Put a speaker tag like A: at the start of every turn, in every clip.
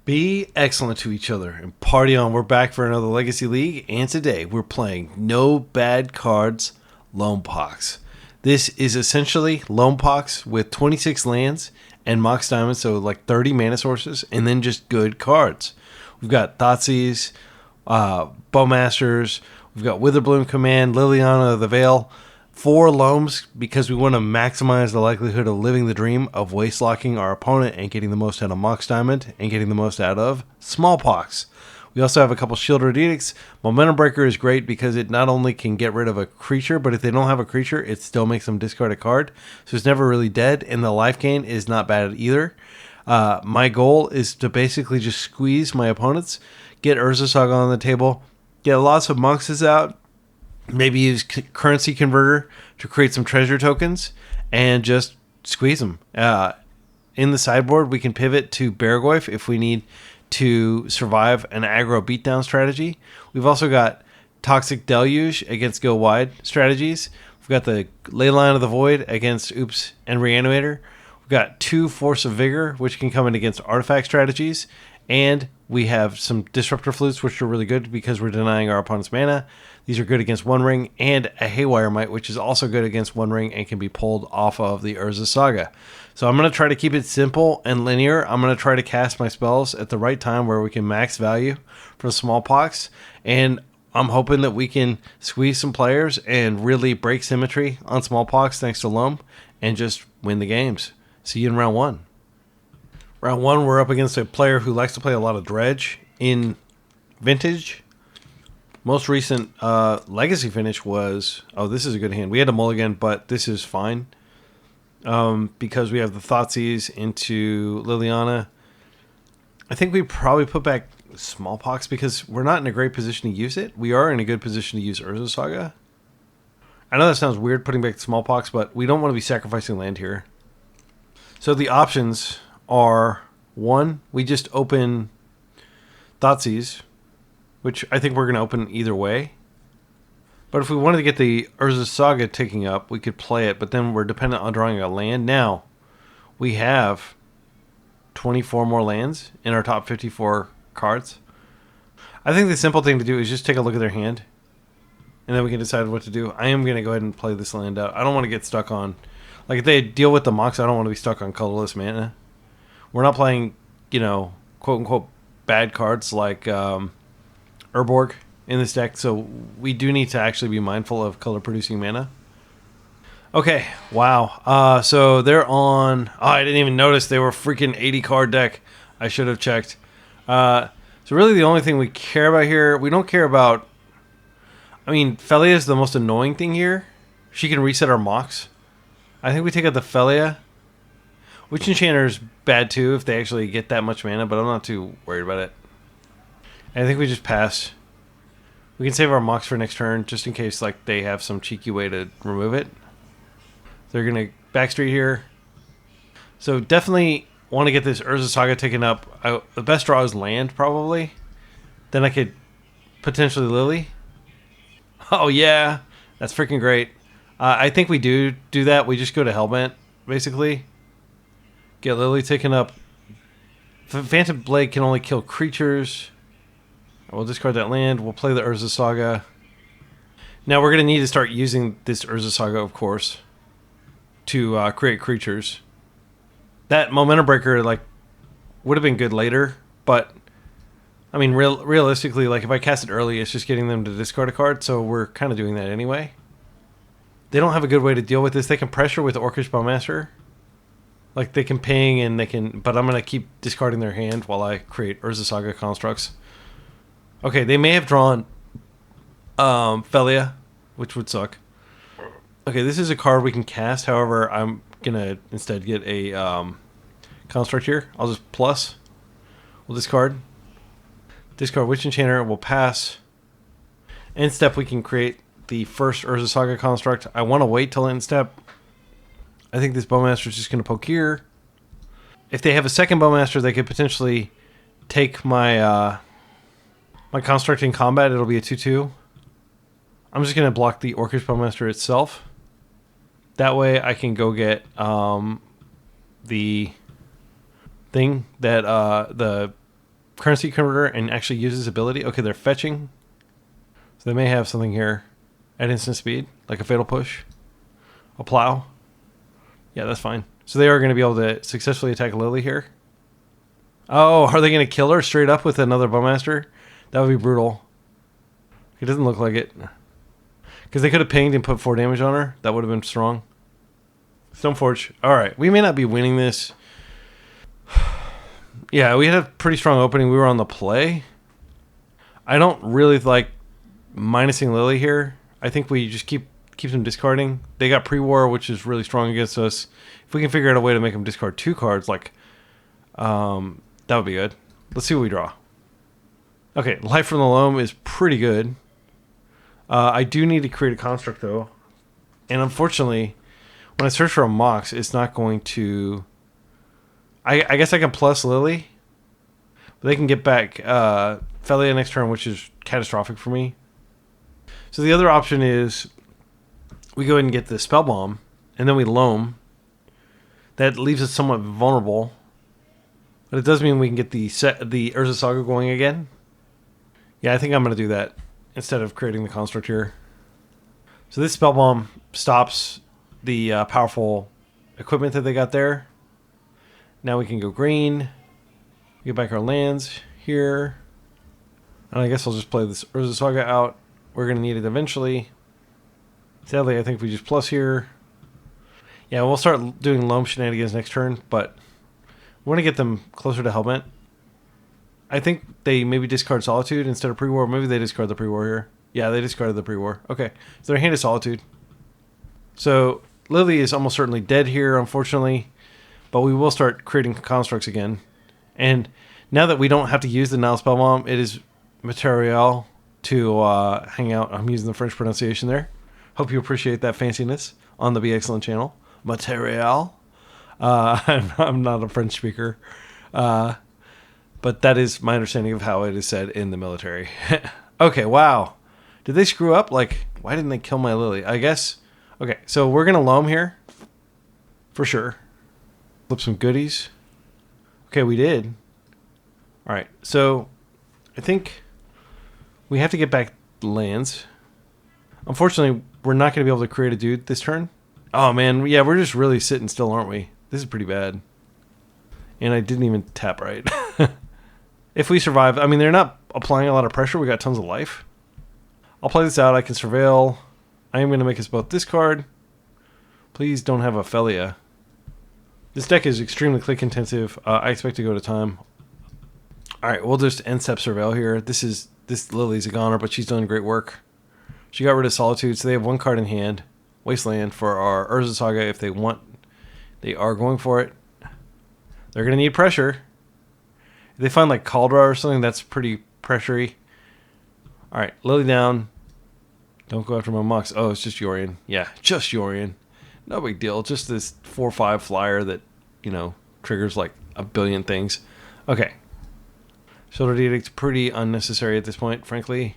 A: Be excellent to each other and party on. We're back for another Legacy League, and today we're playing No Bad Cards Loam Pox. This is essentially Loam Pox with 26 lands and Mox Diamonds, so like 30 mana sources, and then just good cards. We've got Thoughtseize, Bowmasters, we've got Witherbloom Command, Liliana of the Veil, 4 Loams because we want to maximize the likelihood of living the dream of waste locking our opponent and getting the most out of Mox Diamond and getting the most out of Smallpox. We also have a couple Shielded Edicts. Momentum Breaker is great because it not only can get rid of a creature, but if they don't have a creature, it still makes them discard a card. So it's never really dead, and the life gain is not bad either. My goal is to basically just squeeze my opponents, get Urza Saga on the table, get lots of Moxes out, maybe use Currency Converter to create some treasure tokens, and just squeeze them. In the sideboard, we can pivot to Baragorf if we need to survive an aggro beatdown strategy. We've also got Toxic Deluge against Go Wide strategies. We've got the Leyline of the Void against Oops and Reanimator. We've got 2 Force of Vigor, which can come in against artifact strategies. And we have some Disruptor Flutes, which are really good because we're denying our opponent's mana. These are good against One Ring, and a Haywire Might, which is also good against One Ring and can be pulled off of the Urza Saga. So I'm going to try to keep it simple and linear. I'm going to try to cast my spells at the right time where we can max value for Smallpox. And I'm hoping that we can squeeze some players and really break symmetry on Smallpox thanks to Loam and just win the games. See you in round 1. Round 1, we're up against a player who likes to play a lot of Dredge in Vintage. Most recent Legacy finish was... Oh, this is a good hand. We had a mulligan, but this is fine. Because we have the Thoughtseize into Liliana. I think we probably put back Smallpox because we're not in a great position to use it. We are in a good position to use Urza Saga. I know that sounds weird putting back Smallpox, but we don't want to be sacrificing land here. So the options are, 1, we just open Thoughtseize, which I think we're going to open either way. But if we wanted to get the Urza Saga ticking up, we could play it, but then we're dependent on drawing a land. Now, we have 24 more lands in our top 54 cards. I think the simple thing to do is just take a look at their hand, and then we can decide what to do. I am going to go ahead and play this land out. I don't want to get stuck on... Like, if they deal with the Mox, I don't want to be stuck on colorless mana. We're not playing, you know, quote-unquote bad cards like Urborg in this deck, so we do need to actually be mindful of color-producing mana. Okay, wow. So they're on... Oh, I didn't even notice they were freaking 80-card deck. I should have checked. So really the only thing we care about here... We don't care about... I mean, Felia is the most annoying thing here. She can reset our Mox. I think we take out the Felia. Witch Enchanter is bad too if they actually get that much mana, but I'm not too worried about it. And I think we just pass. We can save our Mox for next turn just in case like they have some cheeky way to remove it. They're going to backstreet here. So definitely want to get this Urza Saga taken up. The best draw is land probably. Then I could potentially Lily. Oh yeah, that's freaking great. I think we do that. We just go to Hellbent, basically. Get Lily taken up. Phantom Blade can only kill creatures. We'll discard that land. We'll play the Urza Saga. Now we're going to need to start using this Urza Saga, of course, to create creatures. That Momentum Breaker like would have been good later, but I mean, realistically, like if I cast it early, it's just getting them to discard a card, so we're kind of doing that anyway. They don't have a good way to deal with this. They can pressure with Orcish Bowmaster. Like, they can ping and they can... But I'm going to keep discarding their hand while I create Urza Saga constructs. Okay, they may have drawn Felia, which would suck. Okay, this is a card we can cast. However, I'm going to instead get a construct here. I'll just plus. We'll discard. Discard Witch Enchanter. We'll pass. End step, we can create the first Urza Saga construct. I want to wait till end step. I think this Bowmaster is just going to poke here. If they have a second Bowmaster, they could potentially take my my construct in combat. It'll be a 2/2. I'm just going to block the Orcish Bowmaster itself. That way I can go get the thing that the currency converter and actually use this ability. Okay, they're fetching. So they may have something here at instant speed, like a fatal push, a plow. Yeah, that's fine. So they are going to be able to successfully attack Lily here. Oh, are they going to kill her straight up with another Bowmaster? That would be brutal. It doesn't look like it. Because they could have pinged and put 4 damage on her. That would have been strong. Stoneforge. Alright, we may not be winning this. Yeah, we had a pretty strong opening. We were on the play. I don't really like minusing Lily here. I think we just keep them discarding. They got pre-war, which is really strong against us. If we can figure out a way to make them discard 2 cards, like, that would be good. Let's see what we draw. Okay, Life from the Loam is pretty good. I do need to create a construct, though. And unfortunately, when I search for a Mox, it's not going to... I guess I can plus Lily. But they can get back Felia next turn, which is catastrophic for me. So the other option is we go ahead and get the Spell Bomb, and then we Loam. That leaves us somewhat vulnerable. But it does mean we can get the Urza Saga going again. Yeah, I think I'm going to do that instead of creating the construct here. So this Spell Bomb stops the powerful equipment that they got there. Now we can go green. Get back our lands here. And I guess I'll just play this Urza Saga out. We're going to need it eventually. Sadly, I think we just plus here. Yeah, we'll start doing Loam shenanigans next turn, but we want to get them closer to Hellbent. I think they maybe discard Solitude instead of pre-war. Maybe they discard the pre-war here. Yeah, they discarded the pre-war. Okay, so their hand is Solitude. So Lily is almost certainly dead here, unfortunately. But we will start creating constructs again. And now that we don't have to use the Nile Spell Bomb, it is material to hang out. I'm using the French pronunciation there. Hope you appreciate that fanciness on the Be Excellent channel. Material. I'm not a French speaker. But that is my understanding of how it is said in the military. Okay, wow. Did they screw up? Like, why didn't they kill my Lily? I guess. Okay, so we're going to Loam here. For sure. Flip some goodies. Okay, we did. Alright, so I think we have to get back lands. Unfortunately, we're not going to be able to create a dude this turn. Oh, man. Yeah, we're just really sitting still, aren't we? This is pretty bad. And I didn't even tap right. If we survive, I mean, they're not applying a lot of pressure. We got tons of life. I'll play this out. I can surveil. I am going to make us both discard. Please don't have a Felia. This deck is extremely click intensive. I expect to go to time. Alright, we'll just end step surveil here. This Lily's a goner, but she's done great work. She got rid of Solitude, so they have 1 card in hand. Wasteland for our Urza Saga if they want. They are going for it. They're going to need pressure. If they find like Caldra or something, that's pretty pressury. Alright, Lily down. Don't go after my Mox. Oh, it's just Yorion. Yeah, just Yorion. No big deal. Just this 4/5 flyer that, you know, triggers like a billion things. Okay. Shoulder Edict's pretty unnecessary at this point, frankly.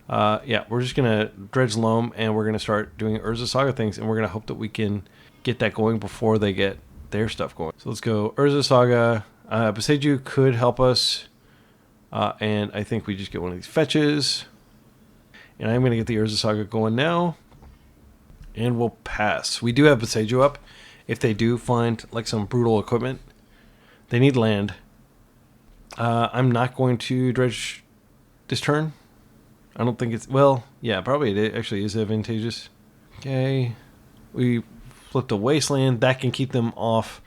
A: Yeah, we're just going to dredge Loam and we're going to start doing Urza Saga things and we're going to hope that we can get that going before they get their stuff going. So let's go Urza Saga. Boseiju could help us. And I think we just get one of these fetches. And I'm going to get the Urza Saga going now. And we'll pass. We do have Boseiju up. If they do find like some brutal equipment, they need land. I'm not going to dredge this turn. I don't think it's... Well, yeah, probably it actually is advantageous. Okay. We flipped a Wasteland. That can keep them off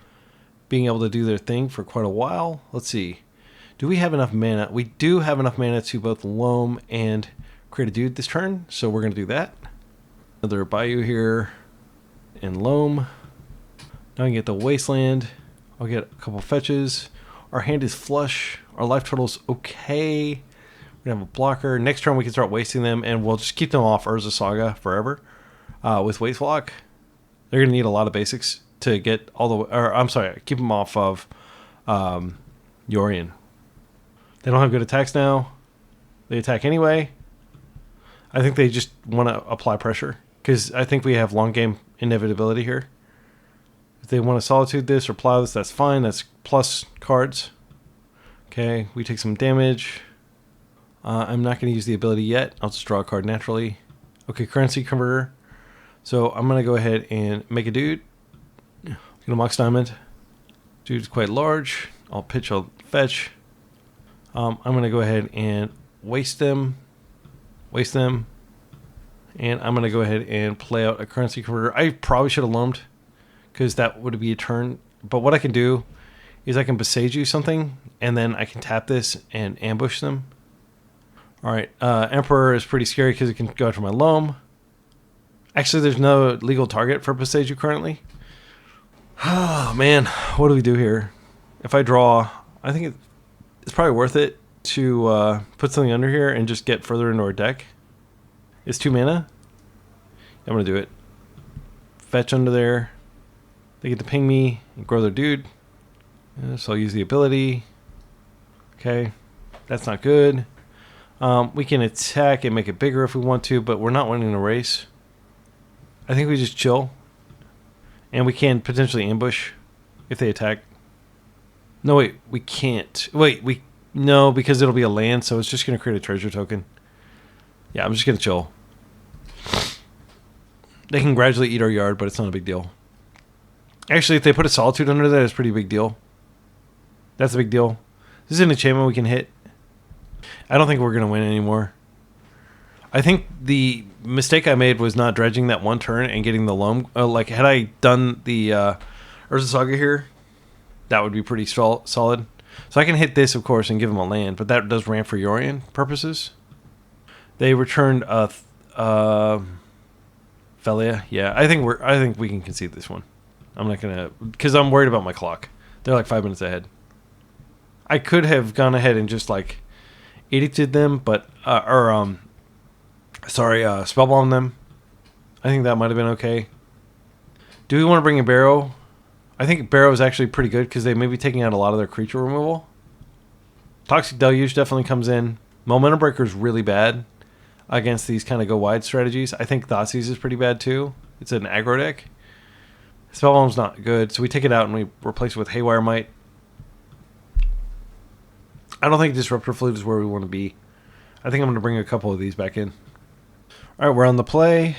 A: being able to do their thing for quite a while. Let's see. Do we have enough mana? We do have enough mana to both Loam and create a dude this turn. So we're going to do that. Another Bayou here. And Loam. Now I can get the Wasteland. I'll get a couple fetches. Our hand is flush. Our life total's okay. We're going to have a blocker. Next turn we can start wasting them, and we'll just keep them off Urza Saga forever with Waste Block. They're going to need a lot of basics to get all the way... Or, I'm sorry, keep them off of Yorion. They don't have good attacks now. They attack anyway. I think they just want to apply pressure, because I think we have long game inevitability here. If they want to Solitude this or Plow this, that's fine. That's plus cards. Okay, we take some damage. I'm not going to use the ability yet. I'll just draw a card naturally. Okay, currency converter. So I'm going to go ahead and make a dude. Get a Mox Diamond. Dude's quite large. I'll pitch, I'll fetch. I'm going to go ahead and waste them. And I'm going to go ahead and play out a currency converter. I probably should have loamed because that would be a turn. But what I can do is I can besage you something, and then I can tap this and ambush them. All right, Emperor is pretty scary because it can go after my Loam. Actually, there's no legal target for Besage currently. Oh, man, what do we do here? If I draw, I think it's probably worth it to put something under here and just get further into our deck. It's 2 mana. I'm going to do it. Fetch under there. They get to ping me and grow their dude. So I'll use the ability. Okay, that's not good. We can attack and make it bigger if we want to, but we're not winning the race. I think we just chill. And we can potentially ambush if they attack. No, wait, we can't. Wait, no, because it'll be a land, so it's just going to create a treasure token. Yeah, I'm just going to chill. They can gradually eat our yard, but it's not a big deal. Actually, if they put a Solitude under that, it's a pretty big deal. That's a big deal. This is an enchantment we can hit. I don't think we're going to win anymore. I think the mistake I made was not dredging that one turn and getting the Loam. Like, had I done the Urza Saga here, that would be pretty solid. So I can hit this, of course, and give them a land, but that does ramp for Yorion purposes. They returned Felia. Yeah, I think we can concede this one. I'm not gonna, because I'm worried about my clock. They're like 5 minutes ahead. I could have gone ahead and just like edicted them, but spellbomb them. I think that might have been okay. Do we want to bring in Barrow? I think Barrow is actually pretty good because they may be taking out a lot of their creature removal. Toxic Deluge definitely comes in. Momentum Breaker is really bad against these kind of go wide strategies. I think Thoughtseize is pretty bad too. It's an aggro deck. Spellbomb's not good, so we take it out and we replace it with Haywire Might. I don't think Disruptor Flute is where we want to be. I think I'm going to bring a couple of these back in. All right, we're on the play.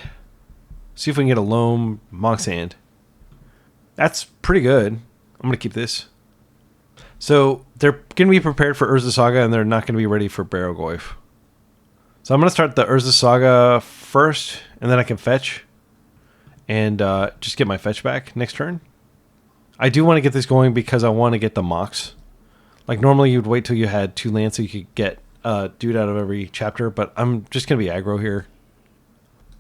A: See if we can get a Loam Mox Hand. That's pretty good. I'm going to keep this. So they're going to be prepared for Urza Saga, and they're not going to be ready for Barrowgoyf. So I'm going to start the Urza Saga first, and then I can fetch and just get my fetch back next turn. I do want to get this going because I want to get the Mox. Like normally you'd wait till you had 2 lands so you could get dude out of every chapter, but I'm just going to be aggro here.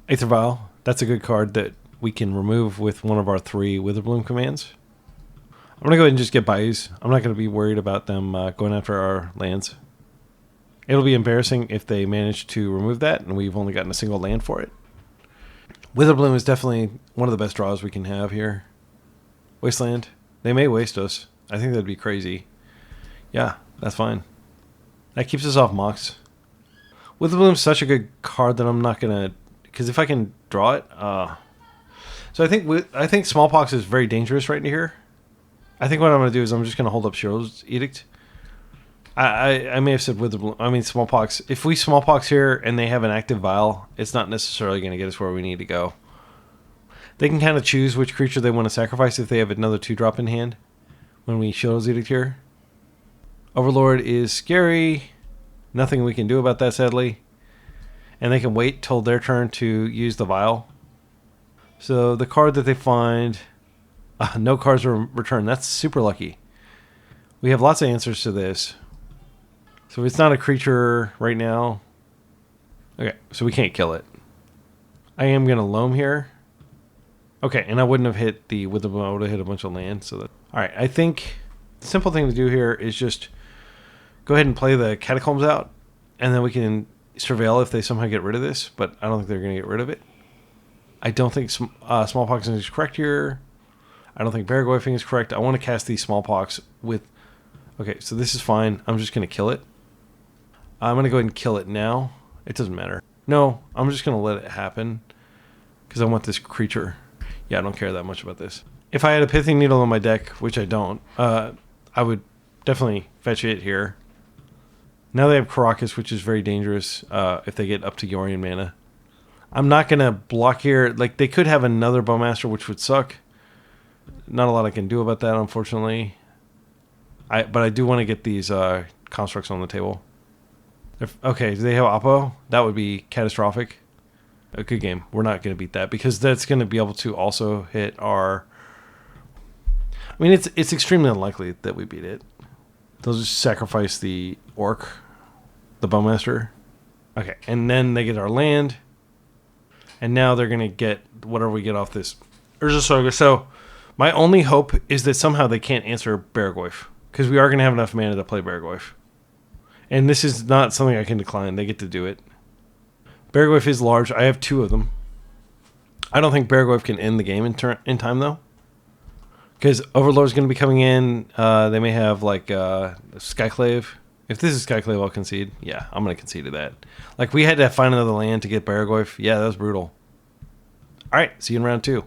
A: Aether Vial, that's a good card that we can remove with one of our 3 Witherbloom commands. I'm going to go ahead and just get Bayous. I'm not going to be worried about them going after our lands. It'll be embarrassing if they manage to remove that and we've only gotten a single land for it. Witherbloom is definitely one of the best draws we can have here. Wasteland. They may waste us. I think that'd be crazy. Yeah, that's fine. That keeps us off Mox. Witherbloom's such a good card that I'm not going to... Because if I can draw it... So I think Smallpox is very dangerous right here. I think what I'm going to do is I'm just going to hold up Shiro's Edict. I may have said Witherbloom. I mean Smallpox. If we Smallpox here and they have an active Vial, it's not necessarily going to get us where we need to go. They can kind of choose which creature they want to sacrifice if they have another 2-drop in hand when we Shiro's Edict here. Overlord is scary. Nothing we can do about that, sadly. And they can wait till their turn to use the Vial. So the card that they find... no cards are returned. That's super lucky. We have lots of answers to this. So it's not a creature right now. Okay, so we can't kill it. I am going to Loam here. Okay, and I wouldn't have hit the Witherbloom. I would have hit a bunch of land. So that, all right, I think the simple thing to do here is just go ahead and play the Catacombs out, and then we can surveil if they somehow get rid of this, but I don't think they're going to get rid of it. I don't think Smallpox is correct here. I don't think Barrowgoyfing is correct. I want to cast these Smallpox with... Okay, so this is fine. I'm just going to kill it. I'm going to go ahead and kill it now. It doesn't matter. No, I'm just going to let it happen because I want this creature. Yeah, I don't care that much about this. If I had a Pithing Needle on my deck, which I don't, I would definitely fetch it here. Now they have Caracas, which is very dangerous if they get up to Yorion mana. I'm not going to block here. Like, they could have another Bowmaster, which would suck. Not a lot I can do about that, unfortunately. But I do want to get these constructs on the table. Okay, do they have Oppo? That would be catastrophic. A good game. We're not going to beat that because that's going to be able to also hit our... I mean, it's extremely unlikely that we beat it. They'll just sacrifice the Orc, the Bowmaster. Okay, and then they get our land. And now they're going to get whatever we get off this Urza Saga. So my only hope is that somehow they can't answer Baragoyf. Because we are going to have enough mana to play Baragoyf. And this is not something I can decline. They get to do it. Baragoyf is large. I have 2 of them. I don't think Baragoyf can end the game in time, though. Because Overlord's going to be coming in. They may have, like, Skyclave. If this is Skyclave, I'll concede. Yeah, I'm going to concede to that. Like, we had to find another land to get Baragoyf. Yeah, that was brutal. All right, see you in round 2.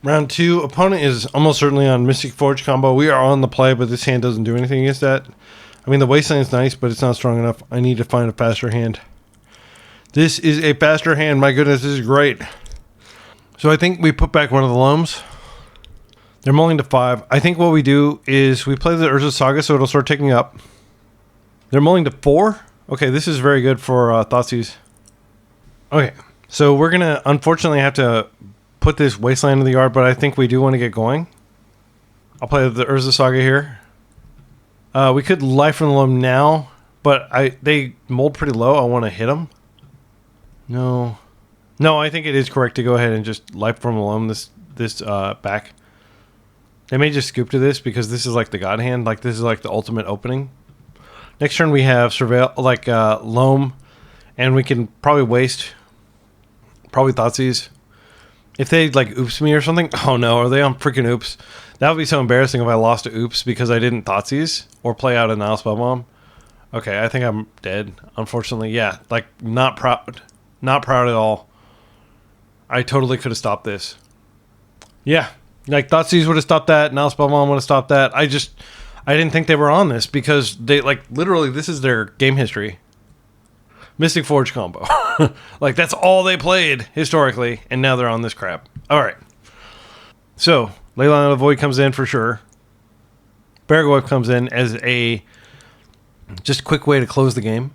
A: Round 2, opponent is almost certainly on Mystic Forge combo. We are on the play, but this hand doesn't do anything against that. I mean, the Wasteland's nice, but it's not strong enough. I need to find a faster hand. This is a faster hand. My goodness, this is great. So I think we put back one of the Loams. They're mulling to 5. I think what we do is we play the Urza Saga, so it'll start ticking up. They're mulling to 4. Okay, this is very good for Thoughtseize. Okay, so we're going to unfortunately have to put this Wasteland in the yard, but I think we do want to get going. I'll play the Urza Saga here. We could Life from the Loam now, but they mold pretty low. I want to hit them. No, I think it is correct to go ahead and just Life from the Loam this back. They may just scoop to this because this is like the God hand. Like, this is like the ultimate opening. Next turn we have Surveil, like Loam, and we can probably waste, probably Thoughtseize. If they like oops me or something, oh no, are they on freaking oops? That would be so embarrassing if I lost to oops because I didn't Thoughtseize or play out a Nile Spellbomb. Okay, I think I'm dead, unfortunately. Yeah, like not proud at all. I totally could have stopped this. Yeah, like Thoughtseize would have stopped that. Nile Spellbomb would have stopped that. I didn't think they were on this because they like literally this is their game history. Mystic Forge combo. Like, that's all they played historically, and now they're on this crap. All right. So, Leyline of the Void comes in for sure. Baragoyf comes in as a just quick way to close the game.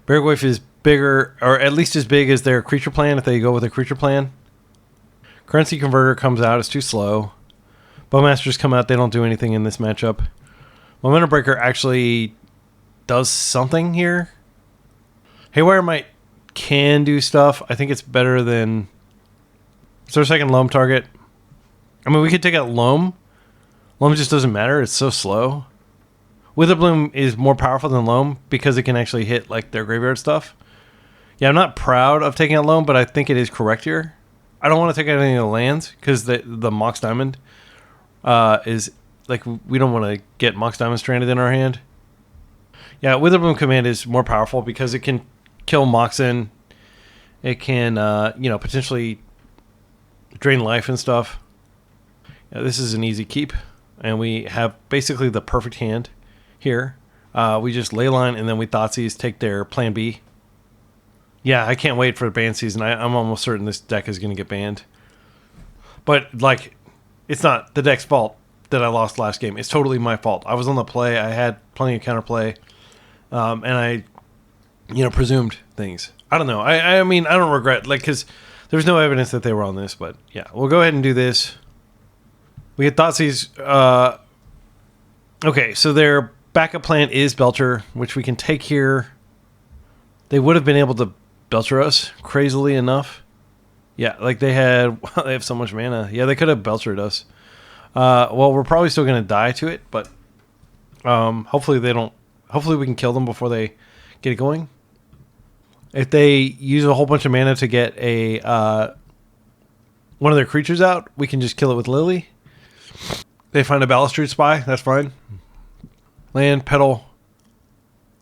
A: Baragoyf is bigger, or at least as big as their creature plan if they go with a creature plan. Currency Converter comes out. It's too slow. Bowmasters come out. They don't do anything in this matchup. Momentum Breaker actually does something here. Haywire might can do stuff. I think it's better than... Is there a second Loam target? I mean, we could take out Loam. Loam just doesn't matter. It's so slow. Witherbloom is more powerful than Loam because it can actually hit like their graveyard stuff. Yeah, I'm not proud of taking out Loam, but I think it is correct here. I don't want to take out any of the lands because the Mox Diamond is... Like, we don't want to get Mox Diamond stranded in our hand. Yeah, Witherbloom Command is more powerful because it can kill Moxen. It can, potentially drain life and stuff. Yeah, this is an easy keep. And we have basically the perfect hand here. We just Leyline and then we Thoughtseize, take their plan B. Yeah, I can't wait for the ban season. I'm almost certain this deck is going to get banned. But, like, it's not the deck's fault that I lost last game. It's totally my fault. I was on the play. I had plenty of counterplay. And I, presumed things. I don't know. I mean, I don't regret, like, because there's no evidence that they were on this, but yeah, we'll go ahead and do this. We get Thoughtseize. Okay, so their backup plan is Belcher, which we can take here. They would have been able to Belcher us, crazily enough. Yeah, like they have so much mana. Yeah, they could have Belchered us. Well, we're probably still going to die to it, but hopefully they don't. Hopefully we can kill them before they get it going. If they use a whole bunch of mana to get a one of their creatures out, we can just kill it with Lily. They find a Balustrade Spy, that's fine. Land, Petal. All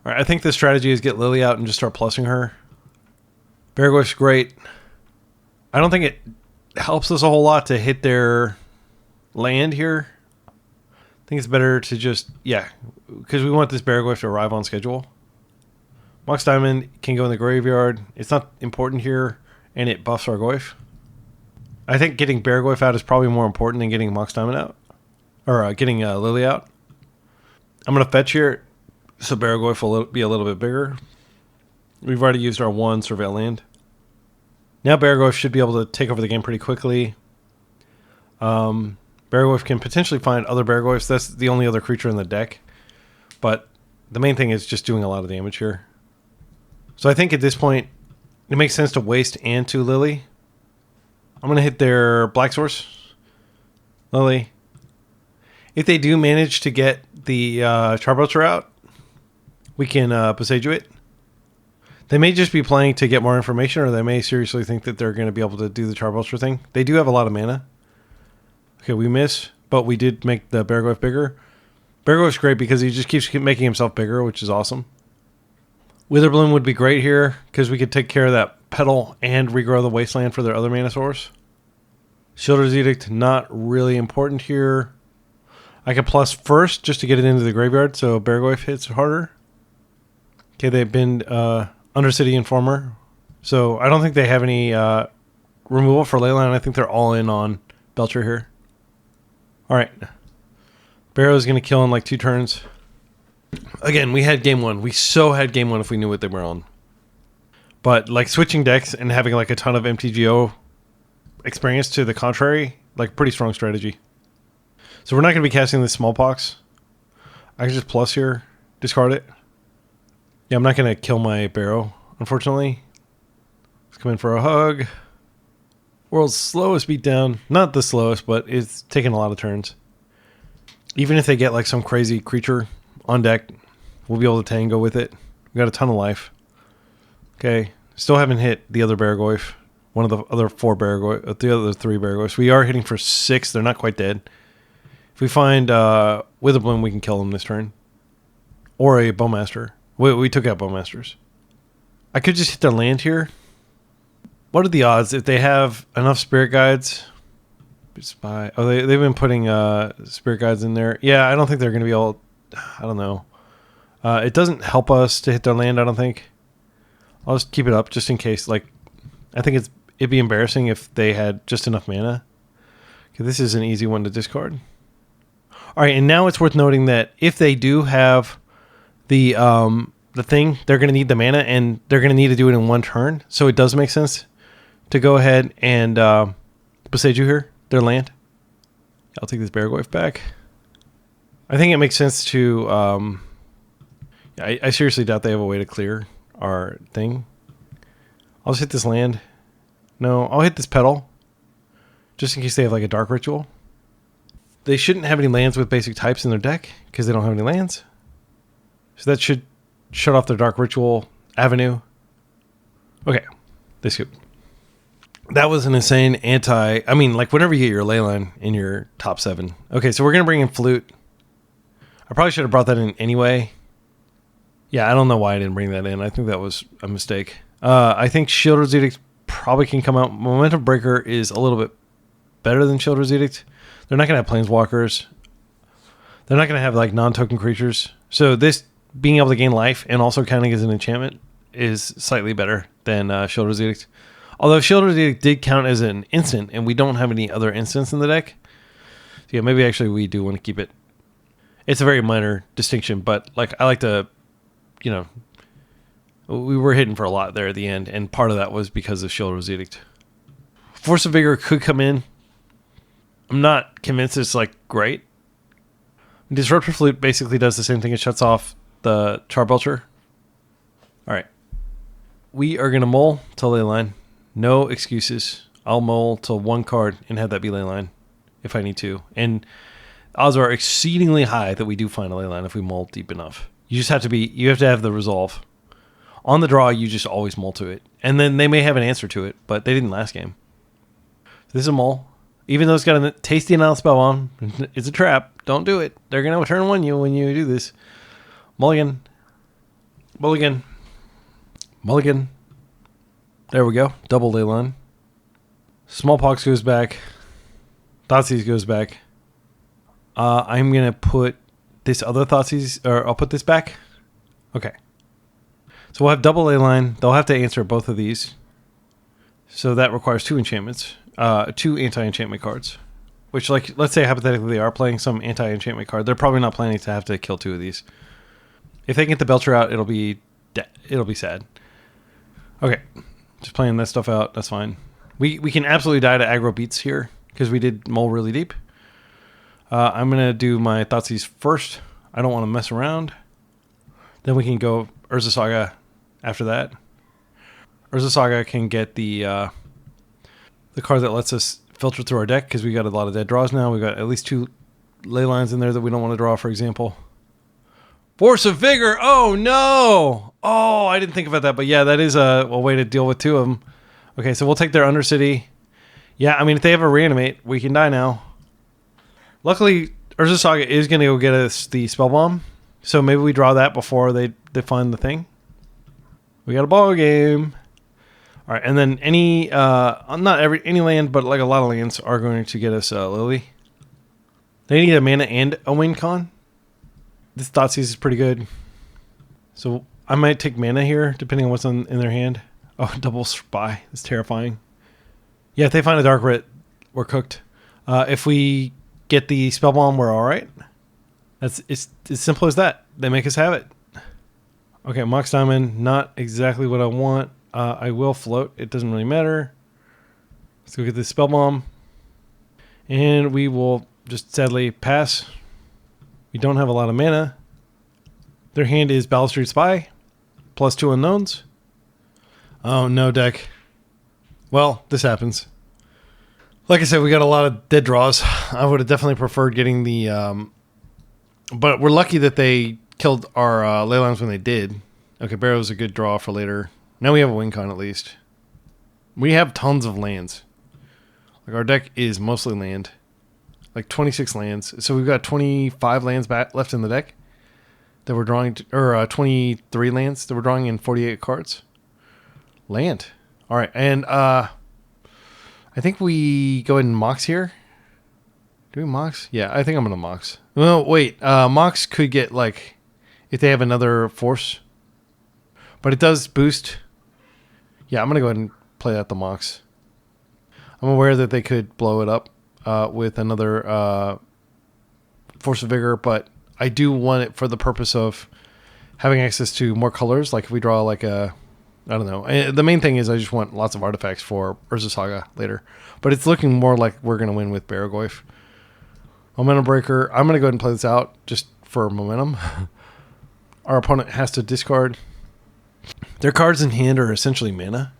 A: right, I think the strategy is get Lily out and just start plussing her. Baragoyf's great. I don't think it helps us a whole lot to hit their land here. think it's better to just, yeah, because we want this Baraglyph to arrive on schedule. Mox Diamond can go in the graveyard. It's not important here, and it buffs our Goyf. I think getting Baraglyph out is probably more important than getting Mox Diamond out. Or getting Lily out. I'm going to fetch here, so Baraglyph will be a little bit bigger. We've already used our 1 Surveil land. Now Baraglyph should be able to take over the game pretty quickly. Baraglyph can potentially find other Baraglyphs. That's the only other creature in the deck. But the main thing is just doing a lot of damage here. So I think at this point, it makes sense to waste and to Lily. I'm going to hit their Black Source. Lily. If they do manage to get the Charbelcher out, we can Boseiju it. They may just be playing to get more information, or they may seriously think that they're going to be able to do the Charbelcher thing. They do have a lot of mana. Okay, we miss, but we did make the Baraglyph bigger. Baraglyph's great because he just keeps making himself bigger, which is awesome. Witherbloom would be great here because we could take care of that Petal and regrow the Wasteland for their other mana source. Shieldred's Edict, not really important here. I could plus first just to get it into the graveyard, so Baraglyph hits harder. Okay, they've been Undercity Informer, so I don't think they have any removal for Leyline. I think they're all in on Belcher here. Alright. Barrow's going to kill in like 2 turns. Again, we had game 1. We so had game 1 if we knew what they were on. But like switching decks and having like a ton of MTGO experience to the contrary, like pretty strong strategy. So we're not going to be casting this Small Pox. I can just plus here, discard it. Yeah, I'm not going to kill my Barrow, unfortunately. Let's come in for a hug. World's slowest beatdown. Not the slowest, but it's taking a lot of turns. Even if they get like some crazy creature on deck, we'll be able to tango with it. We got a ton of life. Okay, still haven't hit the other Baraglyph. One of the other 4 Baraglyph, the other 3 Baraglyphs. We are hitting for 6. They're not quite dead. If we find Witherbloom, we can kill them this turn. Or a Bowmaster. We took out Bowmasters. I could just hit their land here. What are the odds if they have enough Spirit Guides? Spy. Oh, they've been putting Spirit Guides in there. Yeah, I don't think they're going to be able... I don't know. It doesn't help us to hit their land, I don't think. I'll just keep it up just in case. Like, I think it'd be embarrassing if they had just enough mana. Okay, this is an easy one to discard. All right, and now it's worth noting that if they do have the thing, they're going to need the mana, and they're going to need to do it in 1 turn. So it does make sense to go ahead and Boseiju here, their land. I'll take this Baraglyph back. I think it makes sense to... I seriously doubt they have a way to clear our thing. I'll just hit this land. No, I'll hit this Petal. Just in case they have like a Dark Ritual. They shouldn't have any lands with basic types in their deck because they don't have any lands. So that should shut off their Dark Ritual avenue. Okay, they scoop. That was an insane I mean, like whenever you get your Leyline in your top 7. Okay, so we're going to bring in Flute. I probably should have brought that in anyway. Yeah, I don't know why I didn't bring that in. I think that was a mistake. I think Shieldred's Edict probably can come out. Momentum Breaker is a little bit better than Shieldred's Edict. They're not going to have Planeswalkers. They're not going to have like non-token creatures. So this being able to gain life and also counting as an enchantment is slightly better than Shieldred's Edict. Although Shieldred's Edict did count as an instant, and we don't have any other instants in the deck. So yeah, maybe actually we do want to keep it. It's a very minor distinction, but like I like to, you know, we were hitting for a lot there at the end, and part of that was because of Shieldred's Edict. Force of Vigor could come in. I'm not convinced it's like great. Disruptive Flute basically does the same thing. It shuts off the Charbelcher. All right. We are going to mull till Leyline. No excuses. I'll mull till 1 card and have that be Leyline if I need to. And odds are exceedingly high that we do find a Leyline if we mull deep enough. You just have to have the resolve. On the draw, you just always mull to it. And then they may have an answer to it, but they didn't last game. So this is a mull. Even though it's got a tasty announce spell on, it's a trap. Don't do it. They're going to turn 1 you when you do this. Mulligan. Mulligan. Mulligan. There we go. Double Leyline. Small Pox goes back. Thoughtseize goes back. I'm going to put this other Thoughtseize, or I'll put this back. Okay. So we'll have double ley line. They'll have to answer both of these. So that requires 2 enchantments, 2 anti-enchantment cards. Which, like, let's say hypothetically they are playing some anti-enchantment card. They're probably not planning to have to kill 2 of these. If they get the Belcher out, it'll be sad. Okay, just playing that stuff out. That's fine. We can absolutely die to aggro beats here because we did mull really deep. I'm gonna do my Thoughtseize first. I don't want to mess around. Then we can go Urza Saga after that. Urza Saga can get the card that lets us filter through our deck because we got a lot of dead draws now. We got at least 2 ley lines in there that we don't want to draw, for example. Force of Vigor. Oh no! Oh, I didn't think about that, but yeah, that is a way to deal with 2 of them. Okay, so we'll take their Undercity. Yeah, I mean, if they have a Reanimate, we can die now. Luckily, Urza Saga is going to go get us the Spell Bomb, so maybe we draw that before they find the thing. We got a ball game. All right, and then any land, but like a lot of lands are going to get us Lily. They need a mana and a win con. This Thoughtseize is pretty good. So I might take mana here, depending on what's in their hand. Oh, double Spy. It's terrifying. Yeah, if they find a Dark Writ, we're cooked. If we get the Spell Bomb, we're all right. It's as simple as that. They make us have it. Okay, Mox Diamond, not exactly what I want. I will float. It doesn't really matter. Let's go get this Spell Bomb. And we will just sadly pass. We don't have a lot of mana. Their hand is Balustrade Spy, plus 2 unknowns. Oh, no, deck. Well, this happens. Like I said, we got a lot of dead draws. I would have definitely preferred getting the... but we're lucky that they killed our ley lines when they did. Okay, Barrow's a good draw for later. Now we have a win con at least. We have tons of lands. Like our deck is mostly land. Like 26 lands. So we've got 25 lands left in the deck that we're drawing, or 23 lands that we're drawing in 48 cards. Land. All right, and I think we go ahead and Mox here. Do we Mox? Yeah, I think I'm gonna Mox. Well, wait. Mox could get like if they have another force, but it does boost. Yeah, I'm gonna go ahead and play that the Mox. I'm aware that they could blow it up with another Force of Vigor, but I do want it for the purpose of having access to more colors. Like if we draw like a, I don't know. The main thing is I just want lots of artifacts for Urza Saga later. But it's looking more like we're going to win with Barragoyf. Momentum Breaker. I'm going to go ahead and play this out just for momentum. Our opponent has to discard. Their cards in hand are essentially mana.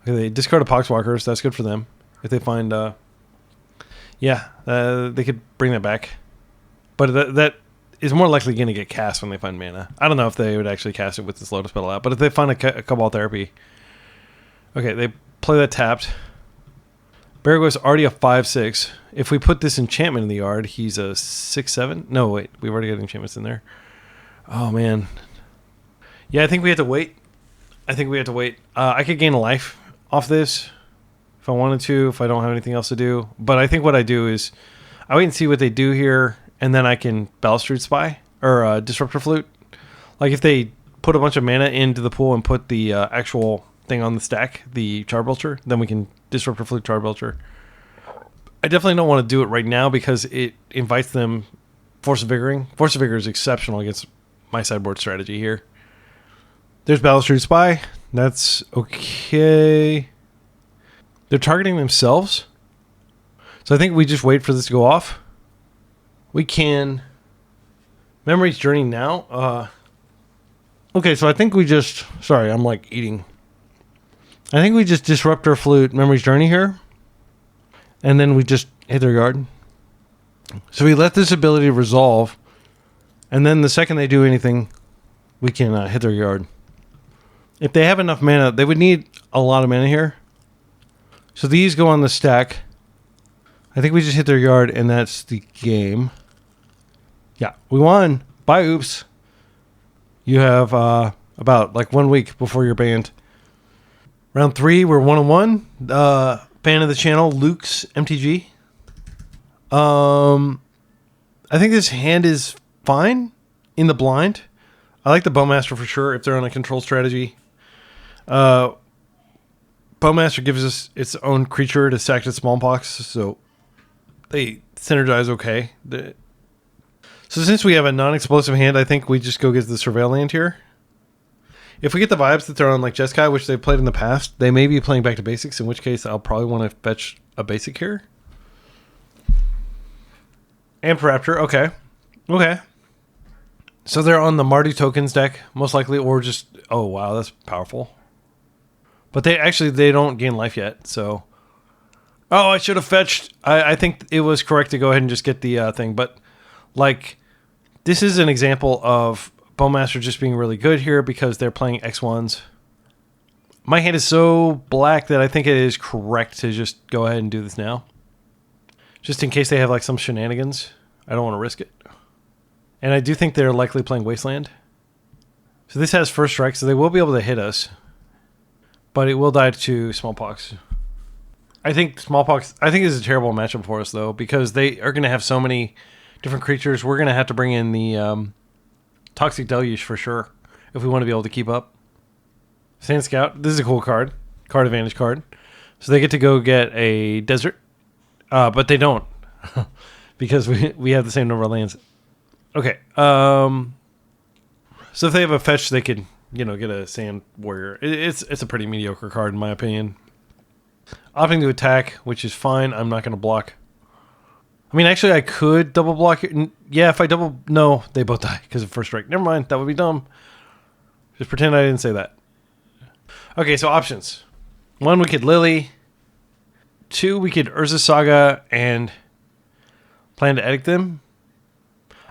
A: Okay, they discard a Poxwalkers. That's good for them. If they find... they could bring that back. But that is more likely going to get cast when they find mana. I don't know if they would actually cast it with this Lotus Petal out. But if they find a Cabal Therapy... Okay, they play that tapped. Barragoyf's already a 5/6. If we put this enchantment in the yard, he's a 6/7. No, wait. We've already got enchantments in there. Oh, man. Yeah, I think we have to wait. I could gain a life off this if I wanted to, if I don't have anything else to do. But I think what I do is I wait and see what they do here, and then I can Balustrade Spy or Disruptive Flute. Like if they put a bunch of mana into the pool and put the actual thing on the stack, the Charbelcher, then we can Disruptive Flute Charbelcher. I definitely don't want to do it right now because it invites them Force of Vigoring. Force of Vigor is exceptional against my sideboard strategy here. There's Balustrade Spy. That's okay. They're targeting themselves. So I think we just wait for this to go off. We can Memory's Journey now. Okay, so I think we just... Sorry, I'm like eating. I think we just Disruptor Flute Memory's Journey here. And then we just hit their yard. So we let this ability resolve. And then the second they do anything, we can hit their yard. If they have enough mana, they would need a lot of mana here. So these go on the stack. I think we just hit their yard, and that's the game. Yeah, we won. Bye, oops. You have about like 1 week before you're banned. Round 3, we're 1-1. Fan of the channel, Luke's MTG. I think this hand is fine in the blind. I like the Bowmaster for sure if they're on a control strategy. Bowmaster gives us its own creature to sack to Loam Pox, so they synergize okay. So since we have a non-explosive hand, I think we just go get the Surveil land here. If we get the vibes that they're on like Jeskai, which they've played in the past, they may be playing back to basics, in which case I'll probably want to fetch a basic here. Ampraptor, okay. Okay. So they're on the Mardu tokens deck, most likely, or just... Oh, wow, that's powerful. But they don't gain life yet, so... Oh, I should have fetched... I think it was correct to go ahead and just get the thing, but, like, this is an example of Bowmaster just being really good here because they're playing X1s. My hand is so black that I think it is correct to just go ahead and do this now. Just in case they have, like, some shenanigans. I don't want to risk it. And I do think they're likely playing Wasteland. So this has first strike, so they will be able to hit us. But it will die to Smallpox. I think Smallpox... I think this is a terrible matchup for us, though, because they are going to have so many different creatures. We're going to have to bring in the Toxic Deluge for sure, if we want to be able to keep up. Sand Scout. This is a cool card. Card advantage card. So they get to go get a desert. But they don't. Because we have the same number of lands. Okay. So if they have a fetch, they could, get a Sand Warrior. It's a pretty mediocre card in my opinion. Opting to attack, which is fine. I'm not going to block. I mean, actually, I could double block it. Yeah, if I double... No, they both die because of first strike. Never mind. That would be dumb. Just pretend I didn't say that. Okay, so options. 1, we could Lily. 2, we could Urza Saga and plan to edit them.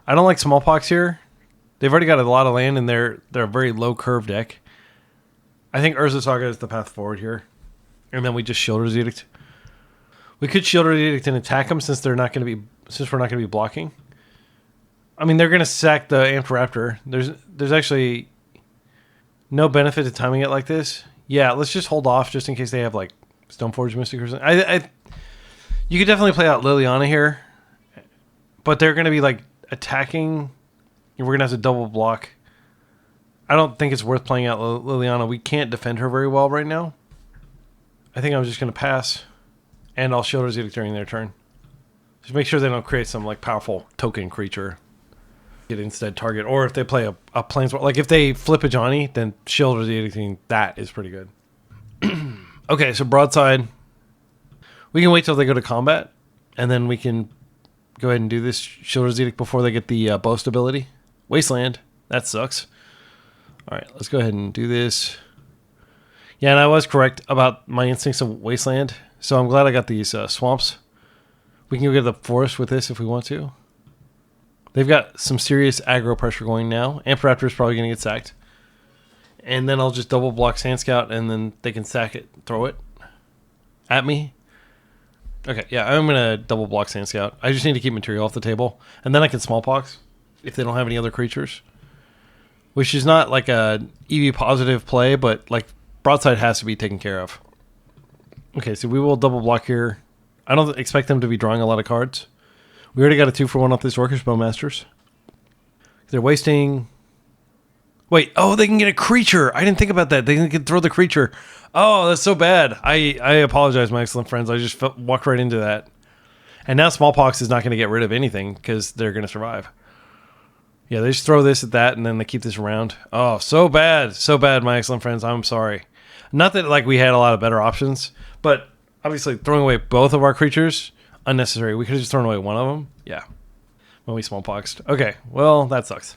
A: I don't like Smallpox here. They've already got a lot of land and they're a very low curve deck. I think Urza Saga is the path forward here. And then we just Shielders Edict. We could Shielders Edict and attack them since we're not going to be blocking. I mean, they're going to sack the Amped Raptor. There's actually no benefit to timing it like this. Yeah, let's just hold off just in case they have like Stoneforge Mystic or something. You could definitely play out Liliana here, but they're going to be like attacking, and we're going to have to double block. I don't think it's worth playing out Liliana. We can't defend her very well right now. I think I'm just going to pass, and I'll Shielders Edict during their turn. Just make sure they don't create some like powerful token creature. Get instead target, or if they play a Planeswalker, like if they flip a Johnny, then Shielders Edicting that is pretty good. Okay, so broadside. We can wait till they go to combat, and then we can go ahead and do this Shielders Edict before they get the boast ability. Wasteland, that sucks. All right, let's go ahead and do this. Yeah, and I was correct about my instincts of Wasteland, so I'm glad I got these swamps. We can go get the forest with this if we want to. They've got some serious aggro pressure going now. Ampraptor is probably going to get sacked. And then I'll just double block Sand Scout, and then they can sack it, throw it at me. Okay, yeah, I'm going to double block Sand Scout. I just need to keep material off the table. And then I can Smallpox if they don't have any other creatures. Which is not like a EV positive play, but like broadside has to be taken care of. Okay, so we will double block here. I don't expect them to be drawing a lot of cards. We already got a 2-for-1 off this Orcish Bowmasters. They're wasting... Wait, oh, they can get a creature. I didn't think about that. They can throw the creature. Oh, that's so bad. I apologize, my excellent friends. I just walked right into that. And now Smallpox is not going to get rid of anything because they're going to survive. Yeah, they just throw this at that, and then they keep this around. Oh, so bad. So bad, my excellent friends. I'm sorry. Not that like we had a lot of better options, but obviously throwing away both of our creatures, unnecessary. We could have just thrown away one of them. Yeah. When we Smallpoxed. Okay, well, that sucks.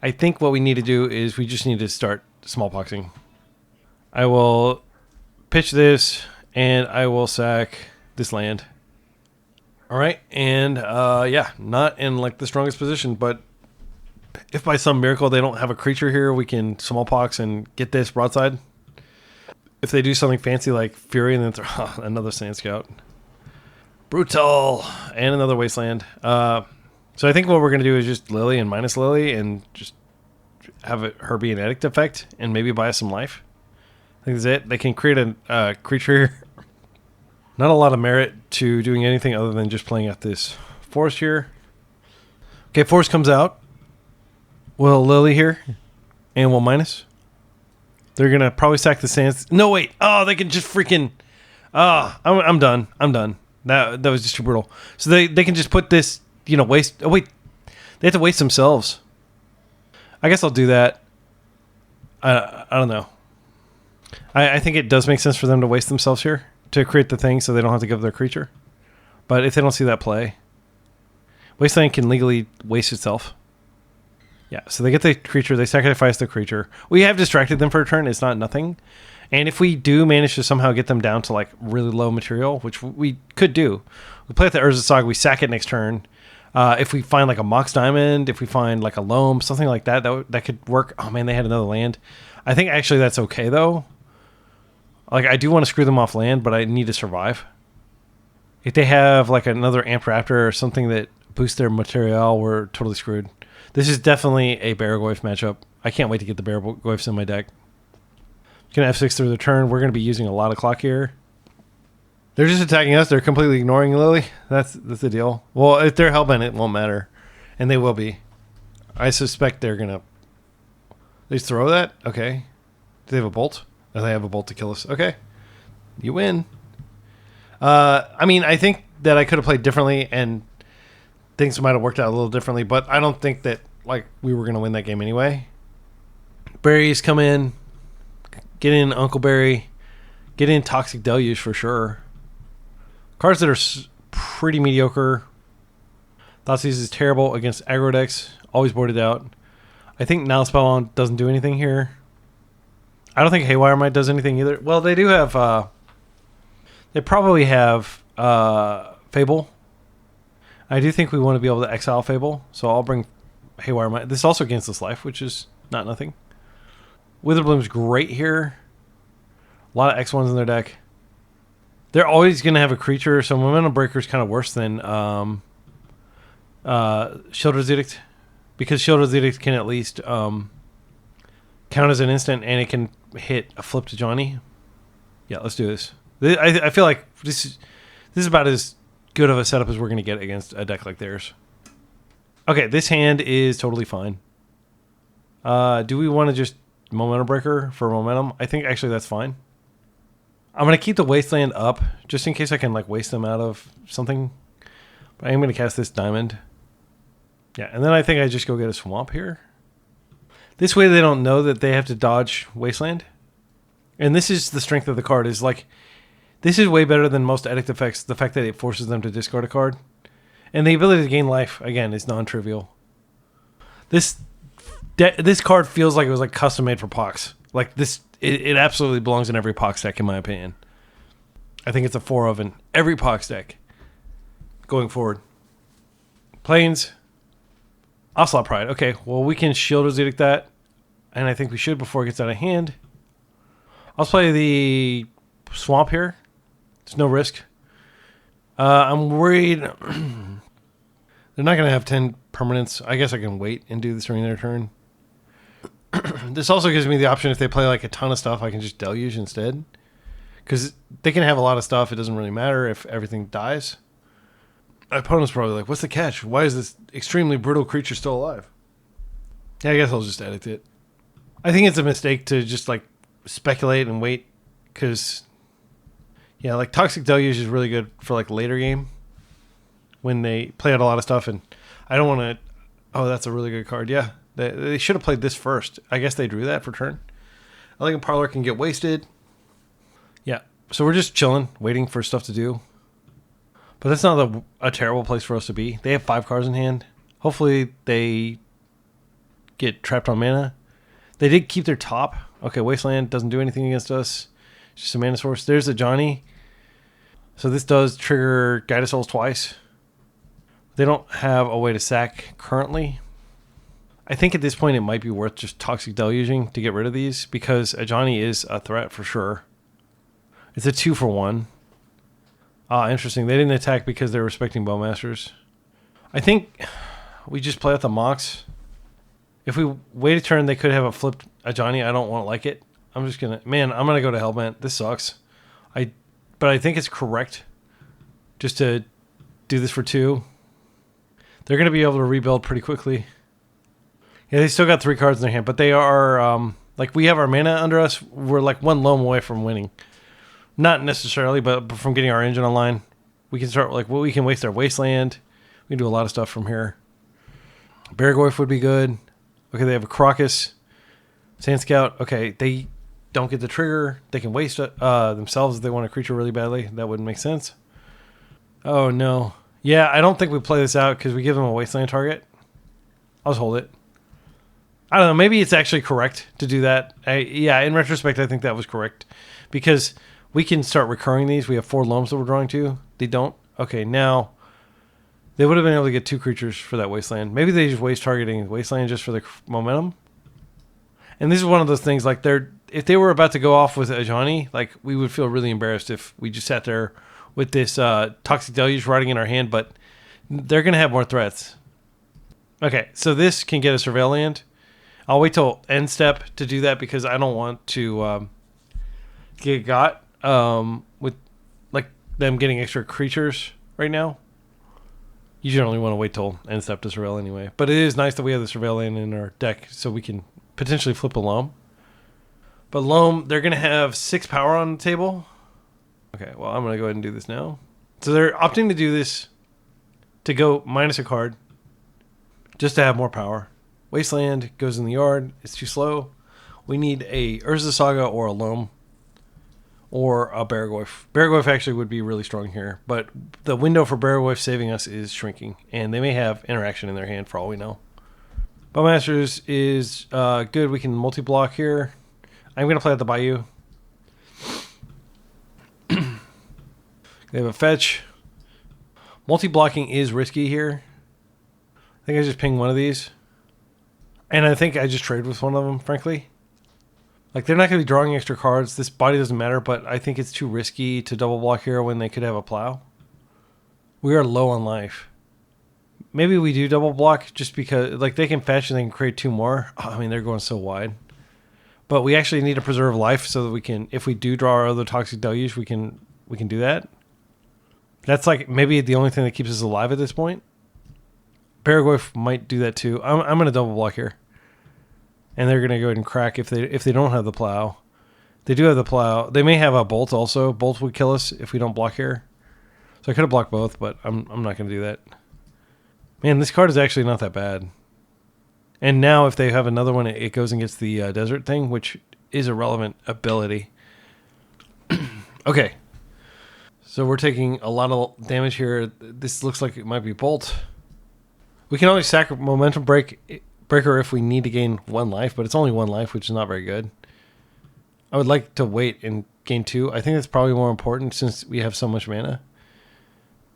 A: I think what we need to do is we just need to start Smallpoxing. I will pitch this, and I will sack this land. All right, and yeah, not in like the strongest position, but if by some miracle they don't have a creature here, we can Smallpox and get this broadside. If they do something fancy like Fury and then throw another Sand Scout. Brutal. And another Wasteland. So I think what we're going to do is just Lily and minus Lily and just have her be an edict effect and maybe buy us some life. I think that's it. They can create a creature. Not a lot of merit to doing anything other than just playing at this forest here. Okay, force comes out. We'll Lily here. And we'll minus. They're going to probably sack the sands. No, wait. Oh, they can just freaking... I'm done. I'm done. That was just too brutal. So they can just put this, waste... Oh, wait. They have to waste themselves. I guess I'll do that. I don't know. I think it does make sense for them to waste themselves here to create the thing so they don't have to give their creature. But if they don't see that play, Wasteland can legally waste itself. Yeah, so they get the creature, they sacrifice the creature. We have distracted them for a turn, it's not nothing. And if we do manage to somehow get them down to like really low material, which we could do, we play with the Urza Saga, we sack it next turn. If we find like a Mox Diamond, if we find like a Loam, something like that, that could work. Oh man, they had another land. I think actually that's okay though. Like I do want to screw them off land, but I need to survive. If they have like another Amp Raptor or something that boosts their material, we're totally screwed. This is definitely a Barragoyf matchup. I can't wait to get the Barragoyfs in my deck. Going to F6 through the turn. We're going to be using a lot of clock here. They're just attacking us. They're completely ignoring Lily. That's the deal. Well, if they're Hellbent, it won't matter. And they will be. I suspect they're going to... They just throw that? Okay. Do they have a bolt? Oh, they have a bolt to kill us. Okay. You win. I mean, I think that I could have played differently and things might have worked out a little differently, but I don't think that like we were going to win that game anyway. Berries come in. Get in Uncle Berry. Get in Toxic Deluge for sure. Cards that are pretty mediocre. Thoughtseize is terrible against aggro decks. Always boarded out. I think Now Spellbound doesn't do anything here. I don't think Haywire Might does anything either. Well, they do have... they probably have Fable. I do think we want to be able to exile Fable, so I'll bring Haywire Might. This is also against this life, which is not nothing. Witherbloom's great here. A lot of X1s in their deck. They're always going to have a creature, so Momentum Breaker is kind of worse than Shieldred's Edict, because Shieldred's Edict can at least count as an instant, and it can hit a flip to Johnny. Yeah, let's do this. I feel like this is about as good of a setup as we're going to get against a deck like theirs. Okay, this hand is totally fine. Do we want to just Momentum Breaker for momentum? I think actually that's fine. I'm going to keep the Wasteland up just in case I can like waste them out of something. But I am going to cast this Diamond. Yeah, and then I think I just go get a Swamp here. This way they don't know that they have to dodge Wasteland. And this is the strength of the card, is like, this is way better than most edict effects, the fact that it forces them to discard a card. And the ability to gain life, again, is non-trivial. This card feels like it was like custom made for Pox. Like this, it absolutely belongs in every Pox deck, in my opinion. I think it's a 4 of in every Pox deck going forward. Plains, Ocelot Pride. Okay, well, we can Shieldred's Edict that, and I think we should before it gets out of hand. I'll play the Swamp here. There's no risk. I'm worried they're not going to have 10 permanents. I guess I can wait and do this during their turn. This also gives me the option, if they play like a ton of stuff, I can just Deluge instead. Because they can have a lot of stuff. It doesn't really matter if everything dies. My opponent's probably like, what's the catch? Why is this extremely brutal creature still alive? Yeah, I guess I'll just edit it. I think it's a mistake to just like speculate and wait. Because, yeah, like Toxic Deluge is really good for like later game. When they play out a lot of stuff. And I don't want to... Oh, that's a really good card. Yeah. They should have played this first. I guess they drew that for turn. I think a Parlor can get wasted. Yeah. So we're just chilling, waiting for stuff to do. But that's not a terrible place for us to be. They have 5 cards in hand. Hopefully they get trapped on mana. They did keep their top. Okay, Wasteland doesn't do anything against us. It's just a mana source. There's a Johnny. So this does trigger Guided Souls twice. They don't have a way to sack currently. I think at this point it might be worth just Toxic Deluging to get rid of these, because a Johnny is a threat for sure. It's a 2-for-1. Ah, interesting. They didn't attack because they're respecting Bowmasters. I think we just play out the Mox. If we wait a turn, they could have a flipped a Johnny. I don't want to like it. I'm just going to... Man, I'm going to go to Hellbent. This sucks. But I think it's correct just to do this for 2. They're going to be able to rebuild pretty quickly. Yeah, they still got 3 cards in their hand, but they are, like, we have our mana under us. We're like 1 loam away from winning. Not necessarily, but from getting our engine online. We can start, like, we can waste our wasteland. We can do a lot of stuff from here. Baragorf would be good. Okay, they have a Crocus. Sand Scout. Okay, they don't get the trigger. They can waste themselves if they want a creature really badly. That wouldn't make sense. Oh, no. Yeah, I don't think we play this out because we give them a wasteland target. I'll just hold it. I don't know. Maybe it's actually correct to do that. Yeah, in retrospect, I think that was correct. Because we can start recurring these. We have 4 loams that we're drawing to. They don't. Okay, now they would have been able to get 2 creatures for that wasteland. Maybe they just waste targeting wasteland just for the momentum. And this is one of those things, like, if they were about to go off with Ajani, like, we would feel really embarrassed if we just sat there with this Toxic Deluge riding in our hand, but they're going to have more threats. Okay, so this can get a Surveil land. I'll wait till end step to do that because I don't want to get got with, like, them getting extra creatures right now. You generally want to wait till end step to Surveil anyway. But it is nice that we have the Surveil land in our deck so we can potentially flip a Loam. But Loam, they're going to have 6 power on the table. Okay, well, I'm going to go ahead and do this now. So they're opting to do this to go minus a card just to have more power. Wasteland goes in the yard. It's too slow. We need a Urza Saga or a Loam or a Baragorf. Baragorf actually would be really strong here, but the window for Baragorf saving us is shrinking, and they may have interaction in their hand for all we know. Bowmasters is good. We can multi-block here. I'm going to play at the Bayou. They have a fetch. Multi-blocking is risky here. I think I just ping one of these. And I think I just trade with one of them, frankly. Like, they're not going to be drawing extra cards. This body doesn't matter, but I think it's too risky to double block here when they could have a plow. We are low on life. Maybe we do double block just because, like, they can fetch and they can create 2 more. Oh, I mean, they're going so wide. But we actually need to preserve life so that we can, if we do draw our other Toxic Deluge, we can do that. That's, like, maybe the only thing that keeps us alive at this point. Baragorf might do that too. I'm going to double block here. And they're going to go ahead and crack if they don't have the plow. They do have the plow. They may have a bolt also. Bolt would kill us if we don't block here. So I could have blocked both, but I'm not going to do that. Man, this card is actually not that bad. And now if they have another one, it goes and gets the desert thing, which is a relevant ability. Okay. So we're taking a lot of damage here. This looks like it might be bolt. We can always sack momentum breaker if we need to gain 1 life, but it's only 1 life, which is not very good. I would like to wait and gain 2. I think that's probably more important since we have so much mana.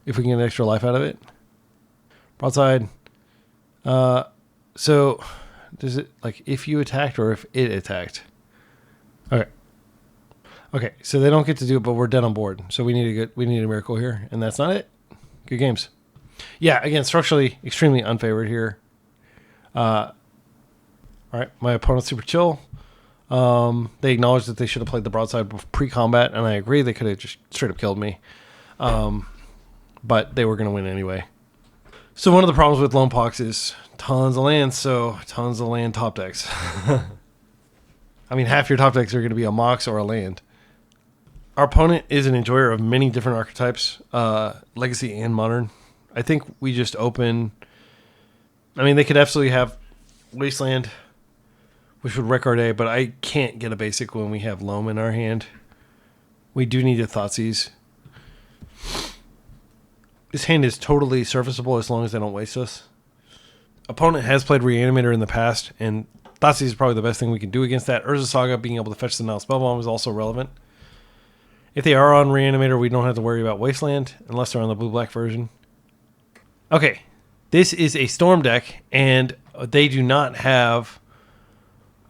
A: If we can get an extra life out of it. Broadside. So, does it, like, if you attacked or if it attacked? Okay. Okay, so they don't get to do it, but we're dead on board. So we need a miracle here, and that's not it. Good games. Yeah, again, structurally extremely unfavored here. All right, my opponent's super chill. They acknowledge that they should have played the broadside pre-combat, and I agree they could have just straight up killed me. But they were going to win anyway. So one of the problems with Loam Pox is tons of lands, so tons of land top decks. I mean, half your top decks are going to be a Mox or a land. Our opponent is an enjoyer of many different archetypes, Legacy and Modern. I think we just open... I mean, they could absolutely have Wasteland, which would wreck our day, but I can't get a basic when we have Loam in our hand. We do need a Thoughtseize. This hand is totally serviceable as long as they don't waste us. Opponent has played Reanimator in the past, and Thoughtseize is probably the best thing we can do against that. Urza Saga, being able to fetch the Nile Spellbomb, is also relevant. If they are on Reanimator, we don't have to worry about Wasteland, unless they're on the blue-black version. Okay, this is a Storm deck, and they do not have...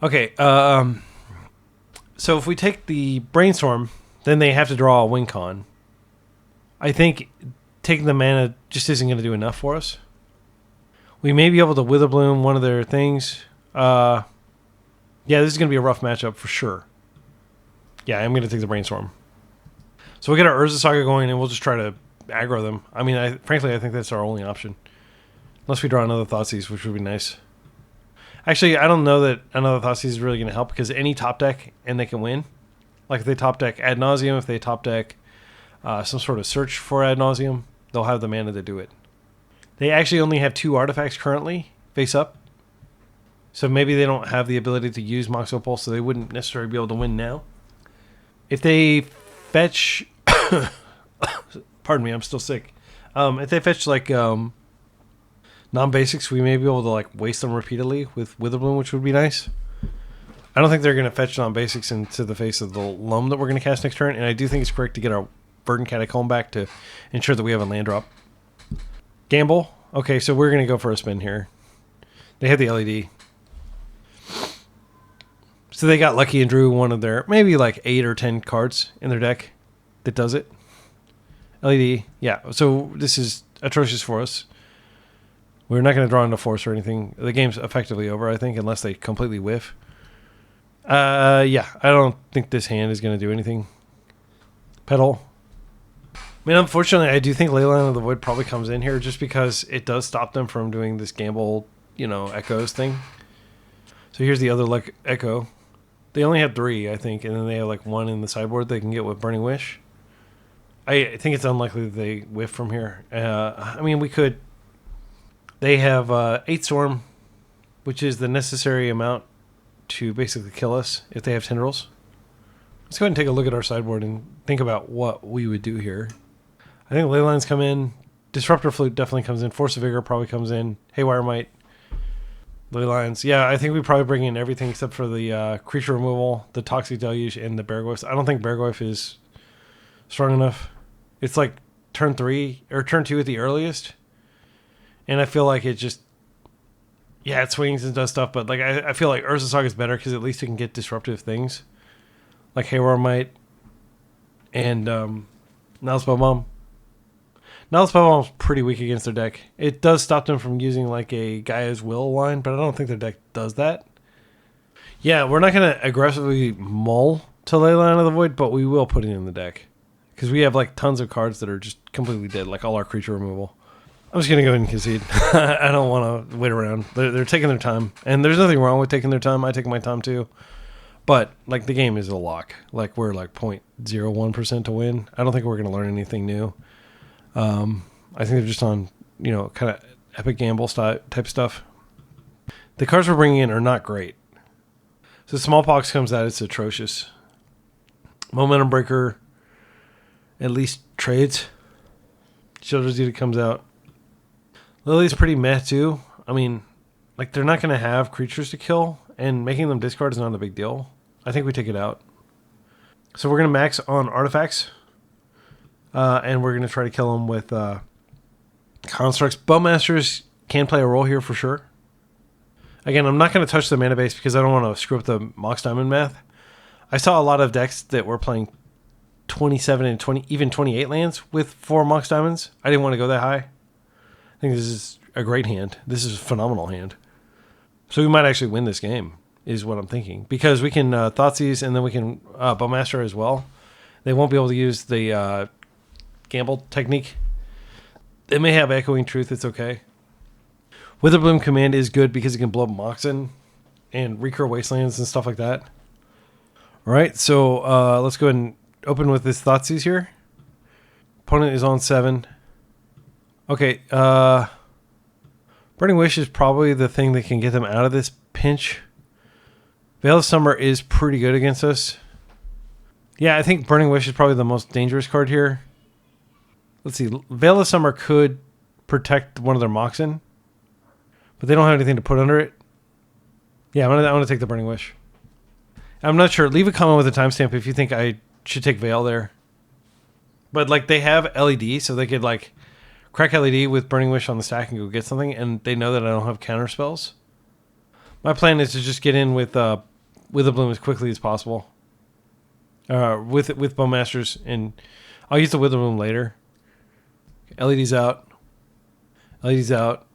A: Okay, so if we take the Brainstorm, then they have to draw a Win Con. I think taking the mana just isn't going to do enough for us. We may be able to Witherbloom one of their things. Yeah, this is going to be a rough matchup for sure. Yeah, I'm going to take the Brainstorm. So we'll get our Urza Saga going, and we'll just try to aggro them. I mean, frankly, I think that's our only option. Unless we draw another Thoughtseize, which would be nice. Actually, I don't know that another Thoughtseize is really going to help because any top deck and they can win. Like if they top deck Ad Nauseam, if they top deck some sort of search for Ad Nauseam, they'll have the mana to do it. They actually only have 2 artifacts currently face up. So maybe they don't have the ability to use Mox Opal, so they wouldn't necessarily be able to win now. If they fetch... pardon me, I'm still sick. If they fetch like non-basics, we may be able to like waste them repeatedly with Witherbloom, which would be nice. I don't think they're going to fetch non-basics into the face of the Loam that we're going to cast next turn, and I do think it's correct to get our Verdant Catacomb back to ensure that we have a land drop. Gamble. Okay, so we're going to go for a spin here. They have the LED. So they got lucky and drew one of their maybe like 8 or 10 cards in their deck that does it. LED. Yeah, so this is atrocious for us. We're not going to draw into force or anything. The game's effectively over, I think, unless they completely whiff. Yeah, I don't think this hand is going to do anything. Pedal. I mean, unfortunately, I do think Leyline of the Void probably comes in here just because it does stop them from doing this gamble, echoes thing. So here's the other echo. They only have 3, I think, and then they have like 1 in the sideboard they can get with Burning Wish. I think it's unlikely that they whiff from here. I mean, we could... They have 8 Storm, which is the necessary amount to basically kill us if they have Tendrils. Let's go ahead and take a look at our sideboard and think about what we would do here. I think Leylines come in. Disruptor Flute definitely comes in. Force of Vigor probably comes in. Haywire Might. Leylines. Yeah, I think we probably bring in everything except for the creature removal, the Toxic Deluge, and the Beargoyfs. I don't think Beargoyf is strong enough. It's like turn 3 or turn 2 at the earliest. And I feel like it just... Yeah, it swings and does stuff, but like I feel like Urza Saga is better because at least it can get disruptive things. Like Haywire Might and Nihilus Spellbomb. Nihilus Spellbomb is pretty weak against their deck. It does stop them from using like a Gaia's Will line, but I don't think their deck does that. Yeah, we're not going to aggressively mull to Leyline of the Void, but we will put it in the deck. Because we have like tons of cards that are just completely dead, like all our creature removal. I'm just going to go ahead and concede. I don't want to wait around. They're taking their time. And there's nothing wrong with taking their time. I take my time too. But like the game is a lock. Like we're like 0.01% to win. I don't think we're going to learn anything new. I think they're just on, kind of epic gamble type stuff. The cards we're bringing in are not great. So Small Pox comes out. It's atrocious. Momentum Breaker at least trades. Children's Edict comes out. Lily's pretty meh too. I mean, like they're not going to have creatures to kill, and making them discard is not a big deal. I think we take it out. So we're going to max on artifacts, and we're going to try to kill them with constructs. Bowmasters can play a role here for sure. Again, I'm not going to touch the mana base because I don't want to screw up the Mox Diamond math. I saw a lot of decks that were playing 27 and 20, even 28 lands with 4 Mox Diamonds. I didn't want to go that high. I think this is a great hand. This is a phenomenal hand. So we might actually win this game, is what I'm thinking. Because we can Thoughtseize and then we can Bowmaster as well. They won't be able to use the gamble technique. They may have Echoing Truth. It's okay. Witherbloom Command is good because it can blow up Moxen and recur Wastelands and stuff like that. All right, so let's go ahead and open with this Thoughtseize here. Opponent is on 7. Okay, Burning Wish is probably the thing that can get them out of this pinch. Veil of Summer is pretty good against us. Yeah, I think Burning Wish is probably the most dangerous card here. Let's see, Veil of Summer could protect one of their Moxen, but they don't have anything to put under it. Yeah, I'm gonna take the Burning Wish. I'm not sure. Leave a comment with a timestamp if you think I should take Veil there. But like they have LED, so they could like crack LED with Burning Wish on the stack and go get something, and they know that I don't have counter spells. My plan is to just get in with Witherbloom as quickly as possible. With Bowmasters, and I'll use the Witherbloom later. LED's out. LED's out.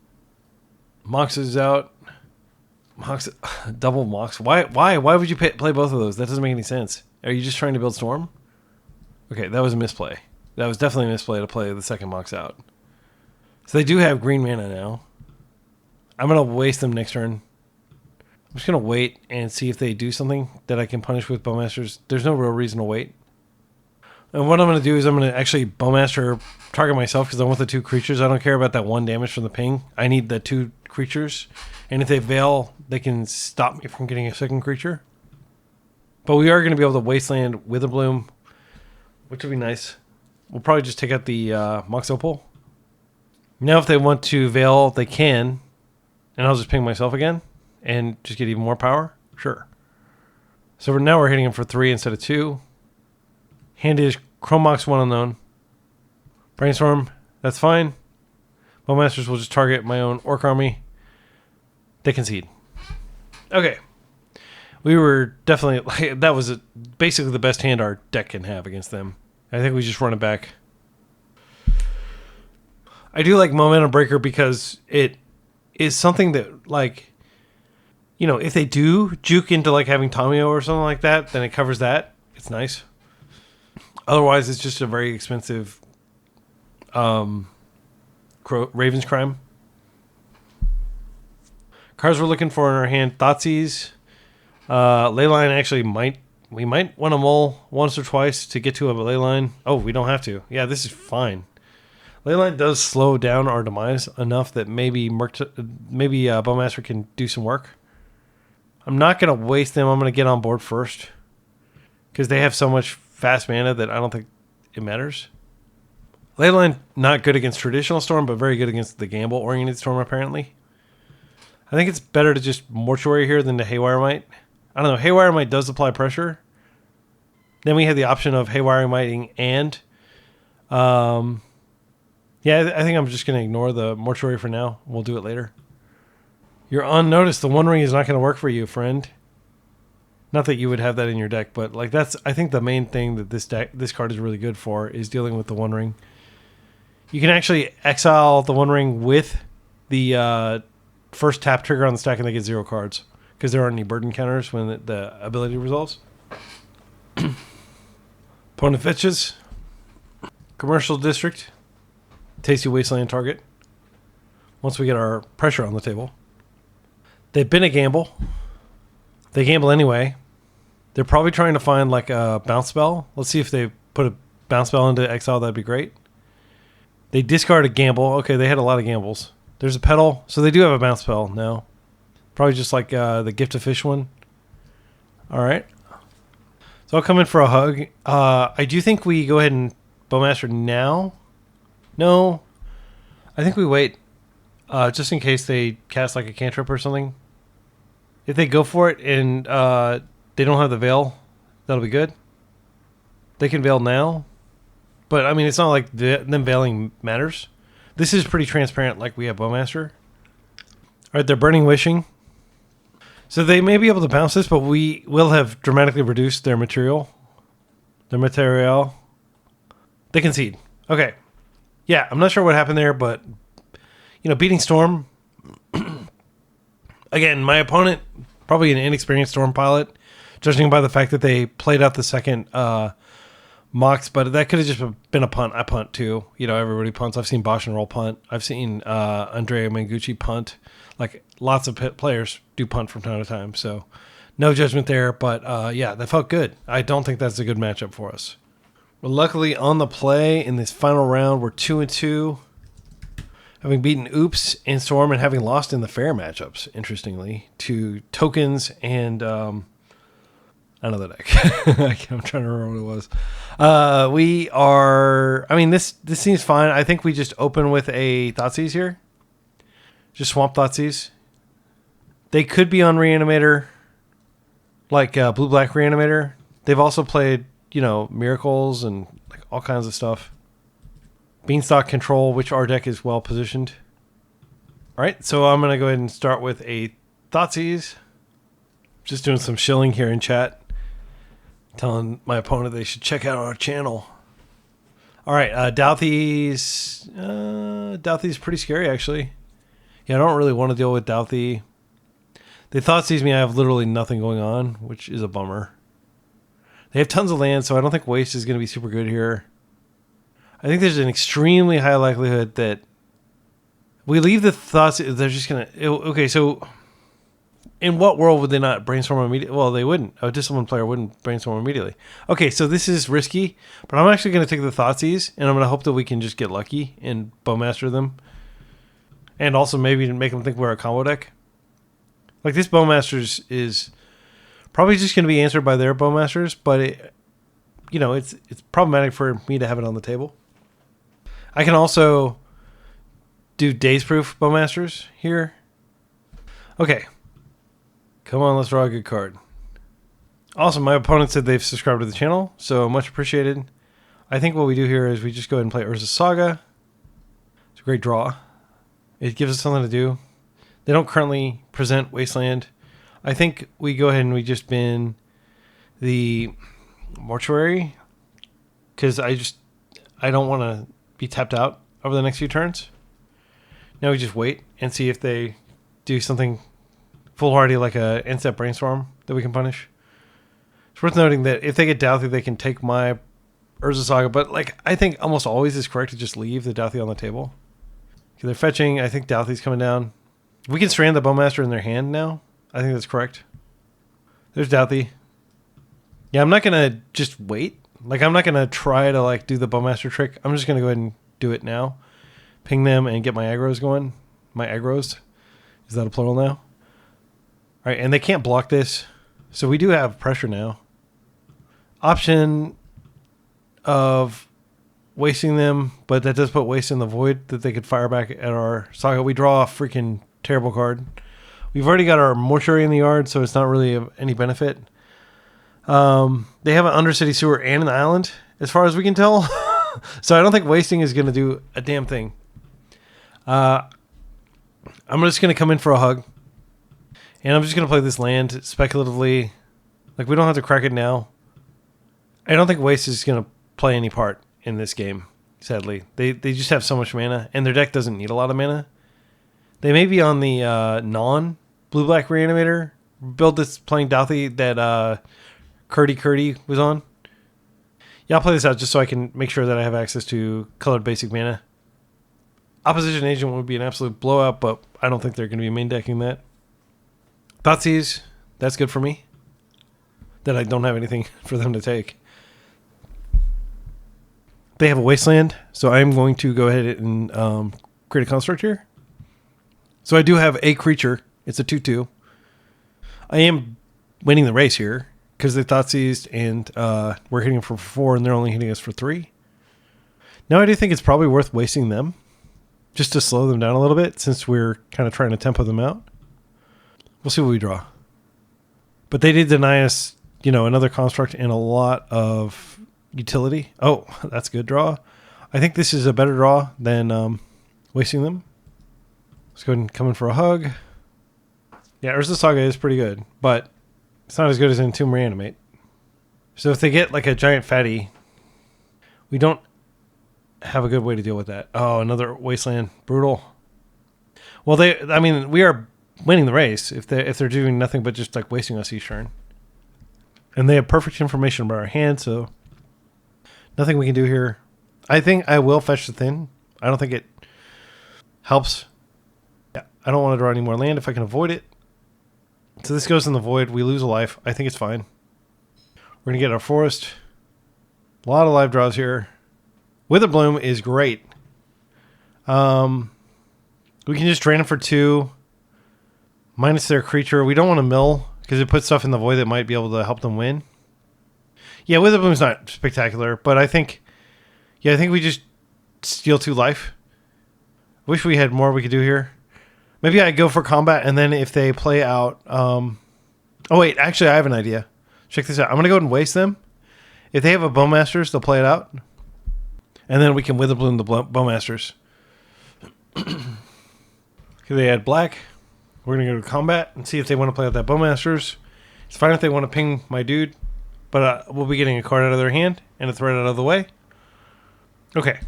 A: Mox is out. Mox, double Mox. Why would you play both of those? That doesn't make any sense. Are you just trying to build Storm? Okay, that was a misplay. That was definitely a misplay to play the second Mox out. So they do have green mana now. I'm going to waste them next turn. I'm just going to wait and see if they do something that I can punish with Bowmasters. There's no real reason to wait. And what I'm going to do is I'm going to actually Bowmaster target myself because I want the 2 creatures. I don't care about that 1 damage from the ping. I need the 2 creatures. And if they Veil, they can stop me from getting a 2nd creature. But we are going to be able to Wasteland Witherbloom, which would be nice. We'll probably just take out the Mox Opal. Now if they want to Veil, they can. And I'll just ping myself again and just get even more power. Sure. So now we're hitting him for 3 instead of 2. Hand is Chromox 1 unknown. Brainstorm, that's fine. Bowmasters will just target my own Orc army. They concede. Okay. We were definitely... that was basically the best hand our deck can have against them. I think we just run it back. I do like Momentum Breaker because it is something that, like... You know, if they do juke into, like, having Tamio or something like that, then it covers that. It's nice. Otherwise, it's just a very expensive Raven's Crime. Cards we're looking for in our hand. Thoughtseize. Leyline actually we might want to mull once or twice to get to a Leyline. Oh, we don't have to. Yeah, this is fine. Leyline does slow down our demise enough that maybe Bowmaster can do some work. I'm not going to waste them. I'm going to get on board first because they have so much fast mana that I don't think it matters. Leyline, not good against traditional Storm, but very good against the gamble-oriented Storm, apparently. I think it's better to just Mortuary here than to Haywire Might. I don't know. Haywire Might does apply pressure. Then we have the option of Haywire Mighting and... yeah, I think I'm just going to ignore the Mortuary for now. We'll do it later. You're unnoticed. The One Ring is not going to work for you, friend. Not that you would have that in your deck, but like that's I think the main thing that this card is really good for is dealing with the One Ring. You can actually exile the One Ring with the first tap trigger on the stack, and they get 0 cards because there aren't any burden counters when the ability resolves. Opponent fetches. Commercial District. Tasty Wasteland target. Once we get our pressure on the table. They've been a gamble. They gamble anyway. They're probably trying to find like a bounce spell. Let's see if they put a bounce spell into exile. That'd be great. They discard a gamble. Okay, they had a lot of gambles. There's a Petal. So they do have a bounce spell now. Probably just like the Gift of Fish one. All right. So I'll come in for a hug. I do think we go ahead and Bowmaster now. No. I think we wait just in case they cast like a cantrip or something. If they go for it and they don't have the Veil, that'll be good. They can Veil now. But, I mean, it's not like them Veiling matters. This is pretty transparent like we have Bowmaster. All right, they're Burning Wishing. So they may be able to bounce this, but we will have dramatically reduced their material. Their material. They concede. Okay. Yeah, I'm not sure what happened there, but, you know, beating Storm... Again, my opponent, probably an inexperienced Storm pilot, judging by the fact that they played out the second Mox, but that could have just been a punt. I punt too. You know, everybody punts. I've seen Bosch and Roll punt. I've seen Andrea Mangucci punt. Like, lots of players do punt from time to time, so no judgment there. But, yeah, that felt good. I don't think that's a good matchup for us. Well, luckily, on the play in this final round, we're 2-2. Having beaten Oops and Storm and having lost in the fair matchups, interestingly, to Tokens and another deck. I'm trying to remember what it was. We are... I mean, this seems fine. I think we just open with a Thoughtseize here. Just swamp Thoughtseize. They could be on Reanimator, like Blue-Black Reanimator. They've also played, you know, Miracles and like all kinds of stuff. Beanstalk Control, which our deck is well positioned. All right, so I'm going to go ahead and start with a Thoughtseize. Just doing some shilling here in chat. Telling my opponent they should check out our channel. All right, Douthie's... Douthie's pretty scary, actually. Yeah, I don't really want to deal with Douthie. They Thoughtseize me, I have literally nothing going on, which is a bummer. They have tons of land, so I don't think waste is going to be super good here. I think there's an extremely high likelihood that We leave the thoughts. They're just gonna. Okay, so in what world would they not brainstorm immediately? Well, they wouldn't. A disciplined player wouldn't brainstorm immediately. Okay, so this is risky, but I'm actually going to take the Thoughtseize, and I'm going to hope that we can just get lucky and Bowmaster them. And also maybe make them think we're a combo deck. Like, this Bowmasters is probably just going to be answered by their Bowmasters, but, it's problematic for me to have it on the table. I can also do Daze Proof Bowmasters here. Okay. Come on, let's draw a good card. Awesome, my opponent said they've subscribed to the channel, so much appreciated. I think what we do here is we just go ahead and play Urza's Saga. It's a great draw. It gives us something to do. They don't currently present Wasteland. I think we go ahead and we just bin the Mortuary, because I don't want to be tapped out over the next few turns. Now we just wait and see if they do something foolhardy like a end-step Brainstorm that we can punish. It's worth noting that if they get Douthie, they can take my Urza Saga, but I think almost always it's correct to just leave the Douthie on the table. Okay, they're fetching. I think Douthie's coming down. We can strand the Bowmaster in their hand now. I think that's correct. There's Douthie. Yeah, I'm not going to just wait. I'm not going to try to do the Bowmaster trick. I'm just going to go ahead and do it now. Ping them and get my aggros going. My aggros. Is that a plural now? All right, and they can't block this, so we do have pressure now. Option of wasting them, but that does put waste in the void that they could fire back at our Saga. We draw a freaking terrible card. We've already got our Mortuary in the yard, so it's not really of any benefit. They have an Undercity Sewer and an island, as far as we can tell. So I don't think wasting is going to do a damn thing. I'm just going to come in for a hug. And I'm just going to play this land speculatively. We don't have to crack it now. I don't think waste is going to play any part in this game, sadly. They just have so much mana, and their deck doesn't need a lot of mana. They may be on the non-blue-black Reanimator build that's playing Douthie that Curdy was on. Yeah, I'll play this out just so I can make sure that I have access to colored basic mana. Opposition Agent would be an absolute blowout, but I don't think they're going to be main decking that. Thoughtseize, that's good for me. That I don't have anything for them to take. They have a Wasteland, so I'm going to go ahead and create a construct here. So I do have a creature. It's a 2/2. I am winning the race here because they Thoughtseized and we're hitting for 4 and they're only hitting us for 3. Now I do think it's probably worth wasting them just to slow them down a little bit since we're kind of trying to tempo them out. We'll see what we draw. But they did deny us, another construct and a lot of utility. Oh, that's a good draw. I think this is a better draw than wasting them. Let's go ahead and come in for a hug. Yeah, Urza Saga is pretty good, but it's not as good as Entomb Reanimate. So if they get a giant fatty, we don't have a good way to deal with that. Oh, another Wasteland. Brutal. Well, we are winning the race if they're doing nothing but just wasting us each turn. And they have perfect information about our hand, so nothing we can do here. I think I will fetch the Thin. I don't think it helps. Yeah, I don't want to draw any more land if I can avoid it. So this goes in the void. We lose a life. I think it's fine. We're going to get our forest. A lot of live draws here. Witherbloom is great. We can just drain them for 2. Minus their creature. We don't want to mill because it puts stuff in the void that might be able to help them win. Yeah, Witherbloom's not spectacular, but I think we just steal 2 life. Wish we had more we could do here. Maybe I go for combat, and then if they play out... oh, wait. Actually, I have an idea. Check this out. I'm going to go ahead and waste them. If they have a Bowmasters, they'll play it out. And then we can Witherbloom the Bowmasters. Okay, they add black. We're going to go to combat and see if they want to play out that Bowmasters. It's fine if they want to ping my dude, but we'll be getting a card out of their hand and a threat out of the way. Okay.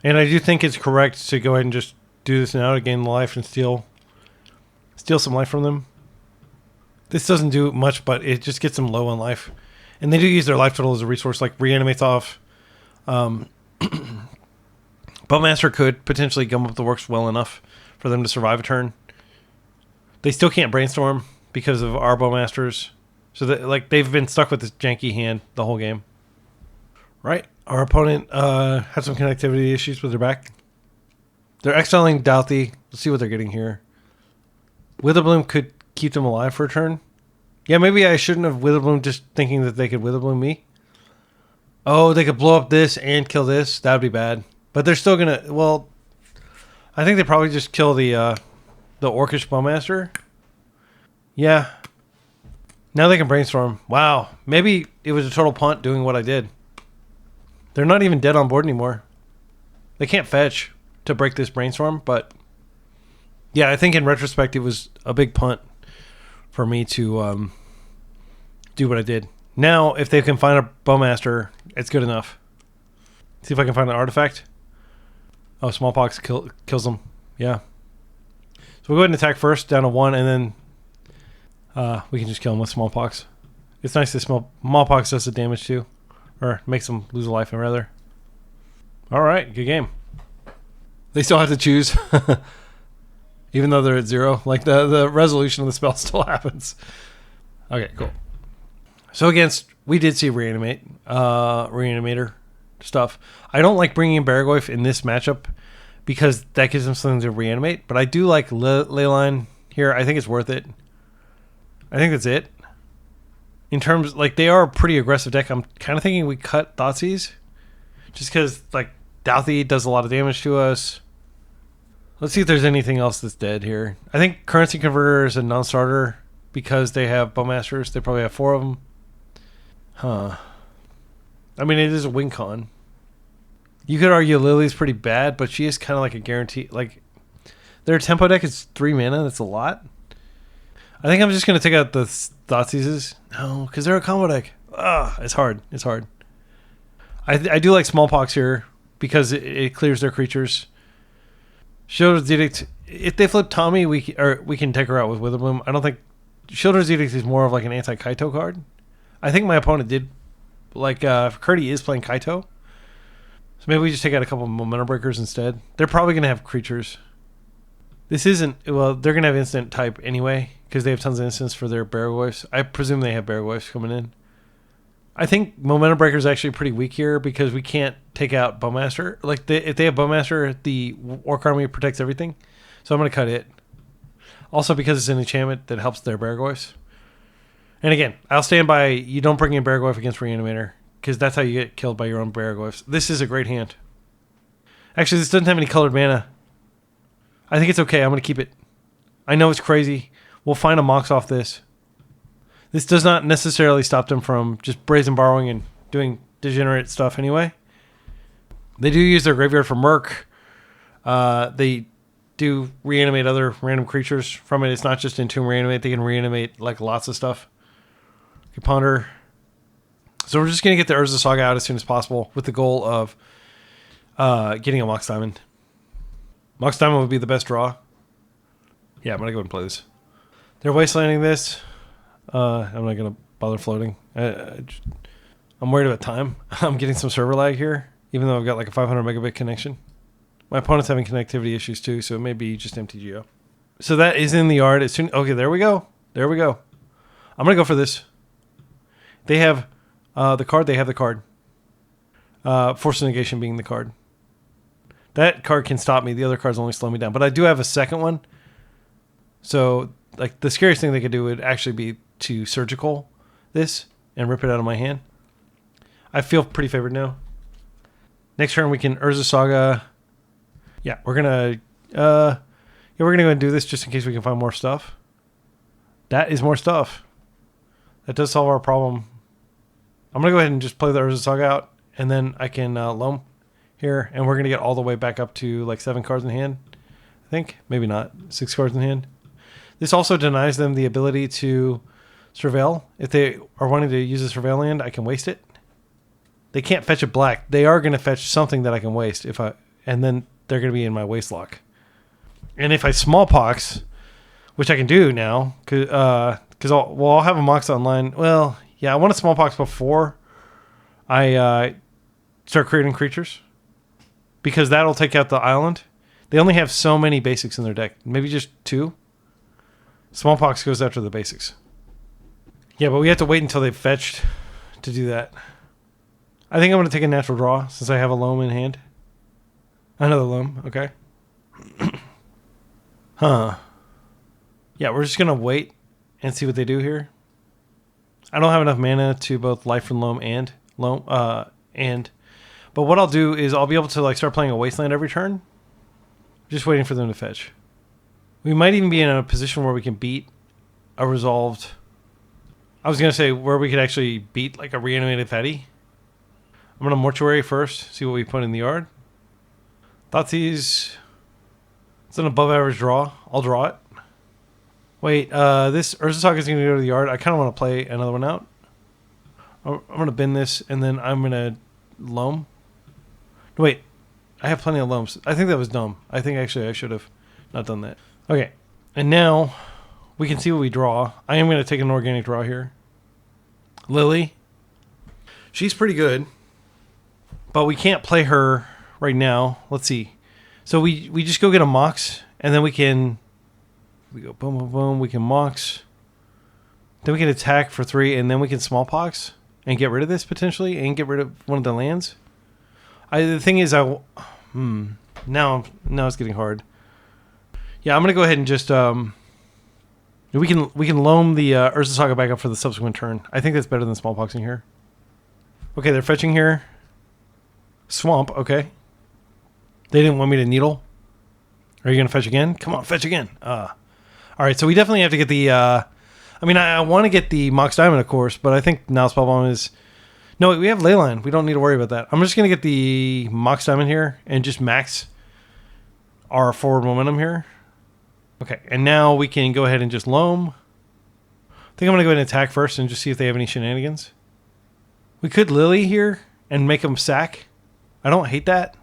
A: And I do think it's correct to go ahead and just do this now to gain the life and steal some life from them. This doesn't do much, but it just gets them low on life. And they do use their life total as a resource, Reanimates off. Bowmaster could potentially gum up the works well enough for them to survive a turn. They still can't brainstorm because of our Bowmasters. So that, like, they've been stuck with this janky hand the whole game. Right. Our opponent had some connectivity issues with their back. They're exiling Douthie. Let's see what they're getting here. Witherbloom could keep them alive for a turn. Yeah, maybe I shouldn't have Witherbloom just thinking that they could Witherbloom me. Oh, they could blow up this and kill this. That would be bad. But they're still going to... Well, I think they probably just kill the Orcish Bowmaster. Yeah. Now they can brainstorm. Wow. Maybe it was a total punt doing what I did. They're not even dead on board anymore. They can't fetch to break this brainstorm, but... Yeah, I think in retrospect it was a big punt for me to do what I did. Now, if they can find a Bowmaster, it's good enough. See if I can find an artifact. Oh, Smallpox kills them. Yeah. So we'll go ahead and attack first, down to 1, and then we can just kill them with Smallpox. It's nice that Smallpox does the damage too. Or makes them lose a life, rather. Alright, good game. They still have to choose. Even though they're at 0. Like, the resolution of the spell still happens. Okay, cool. So we did see Reanimator stuff. I don't like bringing in Baragoyf in this matchup because that gives them something to reanimate. But I do like Leyline here. I think it's worth it. I think that's it. In terms, like, they are a pretty aggressive deck. I'm kind of thinking we cut Thoughtseize. Just because, like, Douthie does a lot of damage to us. Let's see if there's anything else that's dead here. I think Currency Converter is a non-starter because they have Bowmasters. They probably have 4 of them. Huh. I mean, it is a win con. You could argue Lily's pretty bad, but she is kind of like a guarantee. Like, their tempo deck is 3 mana. That's a lot. I think I'm just going to take out the Thoughtseizes. No, because they're a combo deck. It's hard. It's hard. I do like Smallpox here because it clears their creatures. Shield's Edict. If they flip Tommy, we can take her out with Witherbloom. I don't think Shield's Edict is more of like an anti-Kaito card. I think my opponent did. Like, Curdy is playing Kaito. So maybe we just take out a couple of Momentum Breakers instead. They're probably going to have creatures. This isn't... Well, they're going to have instant type anyway, because they have tons of instants for their Baragoyfs. I presume they have Baragoyfs coming in. I think Momentum Breaker is actually pretty weak here, because we can't take out Bowmaster. Like, if they have Bowmaster, the Orc Army protects everything. So I'm going to cut it. Also, because it's an enchantment that helps their Baragoyfs. And again, I'll stand by, you don't bring in Baragoyf against Reanimator, because that's how you get killed by your own Baragoyfs. This is a great hand. Actually, this doesn't have any colored mana. I think it's okay. I'm going to keep it. I know it's crazy. We'll find a Mox off this. This does not necessarily stop them from just brazen borrowing and doing degenerate stuff anyway. They do use their graveyard for Merc. They do reanimate other random creatures from it. It's not just Entomb Reanimate. They can reanimate like lots of stuff. Okay, Ponder. So we're just going to get the Urza Saga out as soon as possible with the goal of getting a Mox Diamond. Mox Diamond would be the best draw. Yeah, I'm going to go ahead and play this. They're wastelanding this. I'm not going to bother floating. I'm worried about time. I'm getting some server lag here, even though I've got like a 500 megabit connection. My opponent's having connectivity issues too, so it may be just MTGO. So that is in the yard. As soon, okay, there we go. There we go. I'm going to go for this. They have the card. They have the card. Force of Negation being the card. That card can stop me. The other cards only slow me down. But I do have a second one. So, like, the scariest thing they could do would actually be to surgical this and rip it out of my hand. I feel pretty favored now. Next turn we can Urza Saga. Yeah, we're gonna go and do this just in case we can find more stuff. That is more stuff. That does solve our problem. I'm gonna go ahead and just play the Urza Saga out, and then I can loam here, and we're gonna get all the way back up to like 7 cards in hand. I think maybe not 6 cards in hand. This also denies them the ability to surveil. If they are wanting to use a surveil land, I can waste it. They can't fetch a black. They are going to fetch something that I can waste and then they're going to be in my waste lock. And if I smallpox, which I can do now, because I'll have a Mox online. Well, yeah, I want a smallpox before I start creating creatures, because that'll take out the island. They only have so many basics in their deck. Maybe just 2. Smallpox goes after the basics. Yeah, but we have to wait until they've fetched to do that. I think I'm going to take a natural draw since I have a Loam in hand. Another Loam, okay. Huh. Yeah, we're just going to wait and see what they do here. I don't have enough mana to both Life from Loam and Loam, but what I'll do is I'll be able to like start playing a Wasteland every turn. Just waiting for them to fetch. We might even be in a position where we can beat a resolved. I was going to say where we could actually beat like a reanimated fatty. I'm going to mortuary first, see what we put in the yard. Thoughtseas. It's an above average draw. I'll draw it. Wait, this Urza Saga is going to go to the yard. I kind of want to play another one out. I'm going to bin this, and then I'm going to Loam. Wait, I have plenty of Loams. I think that was dumb. I think actually I should have not done that. Okay, and now we can see what we draw. I am going to take an organic draw here. Lily. She's pretty good, but we can't play her right now. Let's see. So we just go get a Mox, and then we go boom, boom, boom. We can Mox. Then we can attack for 3, and then we can Smallpox and get rid of this potentially, and get rid of one of the lands. The thing is, now it's getting hard. Yeah, I'm gonna go ahead and just we can loam the Urza Saga back up for the subsequent turn. I think that's better than Smallpoxing here. Okay, they're fetching here. Swamp. Okay. They didn't want me to needle. Are you gonna fetch again? Come on, fetch again. All right, so we definitely have to get the. I mean, I want to get the Mox Diamond, of course, but I think now Spellbomb is. No, we have Leyline. We don't need to worry about that. I'm just going to get the Mox Diamond here and just max our forward momentum here. Okay, and now we can go ahead and just Loam. I think I'm going to go ahead and attack first and just see if they have any shenanigans. We could Lily here and make them sack. I don't hate that.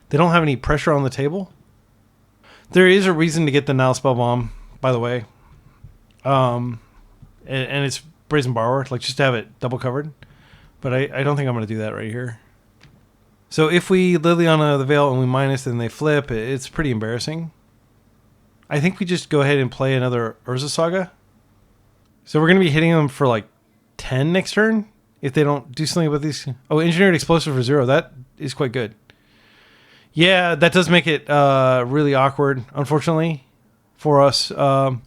A: They don't have any pressure on the table. There is a reason to get the Nile Spellbomb, by the way. And it's Brazen Borrower, like just to have it double covered. But I don't think I'm going to do that right here. So if we Liliana the Veil and we minus and they flip, it's pretty embarrassing. I think we just go ahead and play another Urza Saga. So we're going to be hitting them for like 10 next turn if they don't do something about these. Oh, Engineered Explosive for 0. That is quite good. Yeah, that does make it really awkward, unfortunately, for us. They can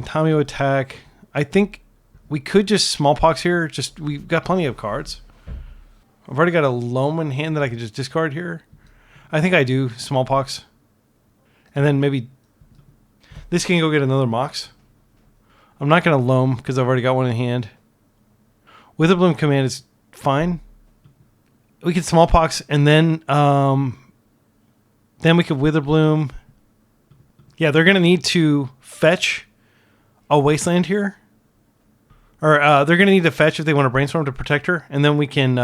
A: Tamio attack. I think we could just Smallpox here. We've got plenty of cards. I've already got a Loam in hand that I could just discard here. I think I do Smallpox. And then maybe this can go get another Mox. I'm not going to Loam because I've already got one in hand. Witherbloom Command is fine. We could Smallpox and then we could Witherbloom. Yeah, they're going to need to fetch a Wasteland here. Or they're going to need to fetch if they want to Brainstorm to protect her, and then we can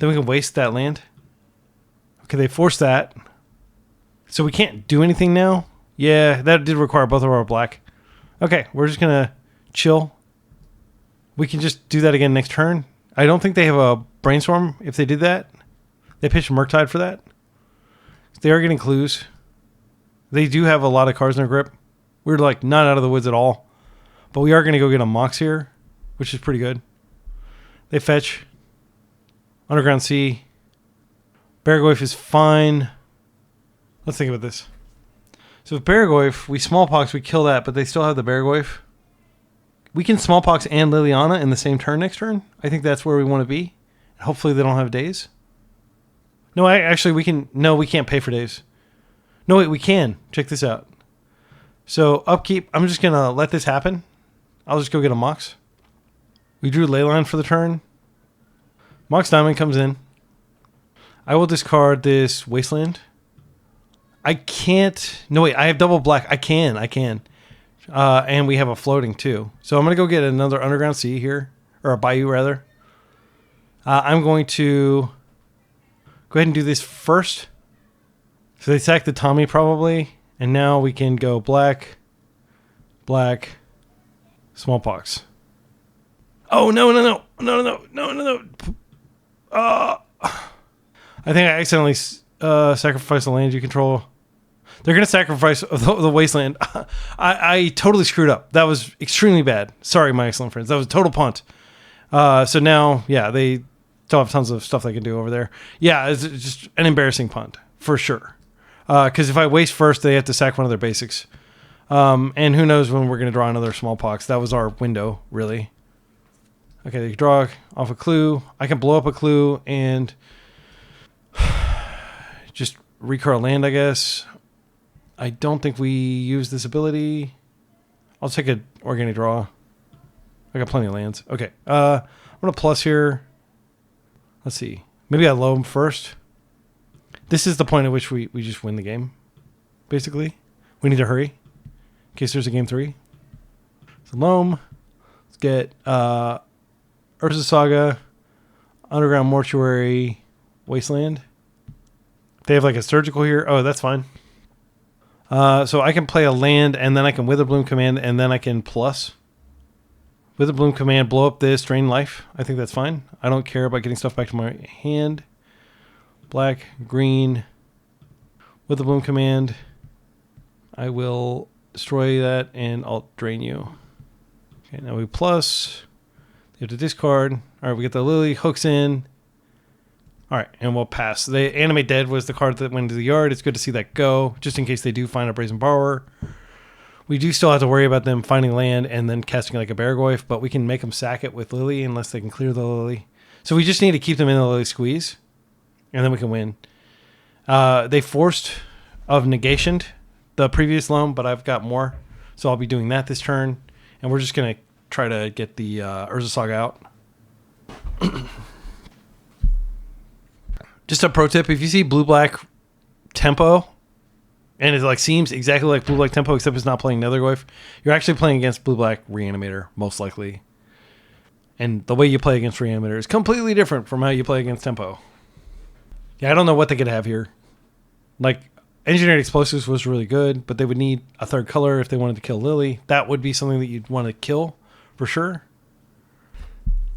A: waste that land. Okay, they forced that, so we can't do anything now. Yeah, that did require both of our black. Okay, we're just gonna chill. We can just do that again next turn. I don't think they have a Brainstorm. If they did that, they pitched Murktide for that. They are getting clues. They do have a lot of cards in their grip. We're like not out of the woods at all. But we are going to go get a Mox here, which is pretty good. They fetch. Underground Sea. Baragoyf is fine. Let's think about this. So with Baragoyf, we Smallpox, we kill that, but they still have the Baragoyf. We can Smallpox and Liliana in the same turn next turn. I think that's where we want to be. Hopefully they don't have days. No, we can. No, we can't pay for days. No, wait, we can. Check this out. So upkeep, I'm just going to let this happen. I'll just go get a Mox. We drew Leyline for the turn. Mox Diamond comes in. I will discard this Wasteland. I can't. No, wait. I have double black. I can. And we have a floating too. So I'm going to go get another Underground Sea here. Or a Bayou, rather. I'm going to go ahead and do this first. So they sack the Tommy probably. And now we can go black. Smallpox. Oh, no. I think I accidentally sacrificed the land you control. They're going to sacrifice the wasteland. I totally screwed up. That was extremely bad. Sorry, my excellent friends. That was a total punt. So now, yeah, they still have tons of stuff they can do over there. Yeah, it's just an embarrassing punt, for sure. Because if I waste first, they have to sack one of their basics. And who knows when we're going to draw another smallpox. That was our window, really. Okay, they can draw off a clue. I can blow up a clue and just recur a land, I guess. I don't think we use this ability. I'll take an organic draw. I got plenty of lands. Okay. I'm going to plus here. Let's see. Maybe I loam first. This is the point at which we just win the game, basically. We need to hurry in case there's a game 3. So loam. Let's get Urza Saga, Underground Mortuary, Wasteland. They have like a surgical here. Oh, that's fine. So I can play a land, and then I can Witherbloom Command, and then I can plus. Witherbloom Command, blow up this, drain life. I think that's fine. I don't care about getting stuff back to my hand. Black, green, Witherbloom Command. I will destroy that, and I'll drain you. Okay, now we plus. You have to discard. All right, we get the Lily, hooks in. All right, and we'll pass. The Animate Dead was the card that went into the yard. It's good to see that go, just in case they do find a Brazen Borrower. We do still have to worry about them finding land and then casting like a Baragoyf, but we can make them sack it with Lily unless they can clear the Lily. So we just need to keep them in the Lily squeeze, and then we can win. They forced of negationed the previous loam, but I've got more, so I'll be doing that this turn, and we're just going to try to get the Urza Saga out. Just a pro tip, if you see blue-black tempo, and it like seems exactly like blue-black tempo, except it's not playing Nethergoyf, you're actually playing against blue-black Reanimator, most likely. And the way you play against Reanimator is completely different from how you play against tempo. Yeah, I don't know what they could have here. Like, Engineered Explosives was really good, but they would need a third color if they wanted to kill Lily. That would be something that you'd want to kill, for sure.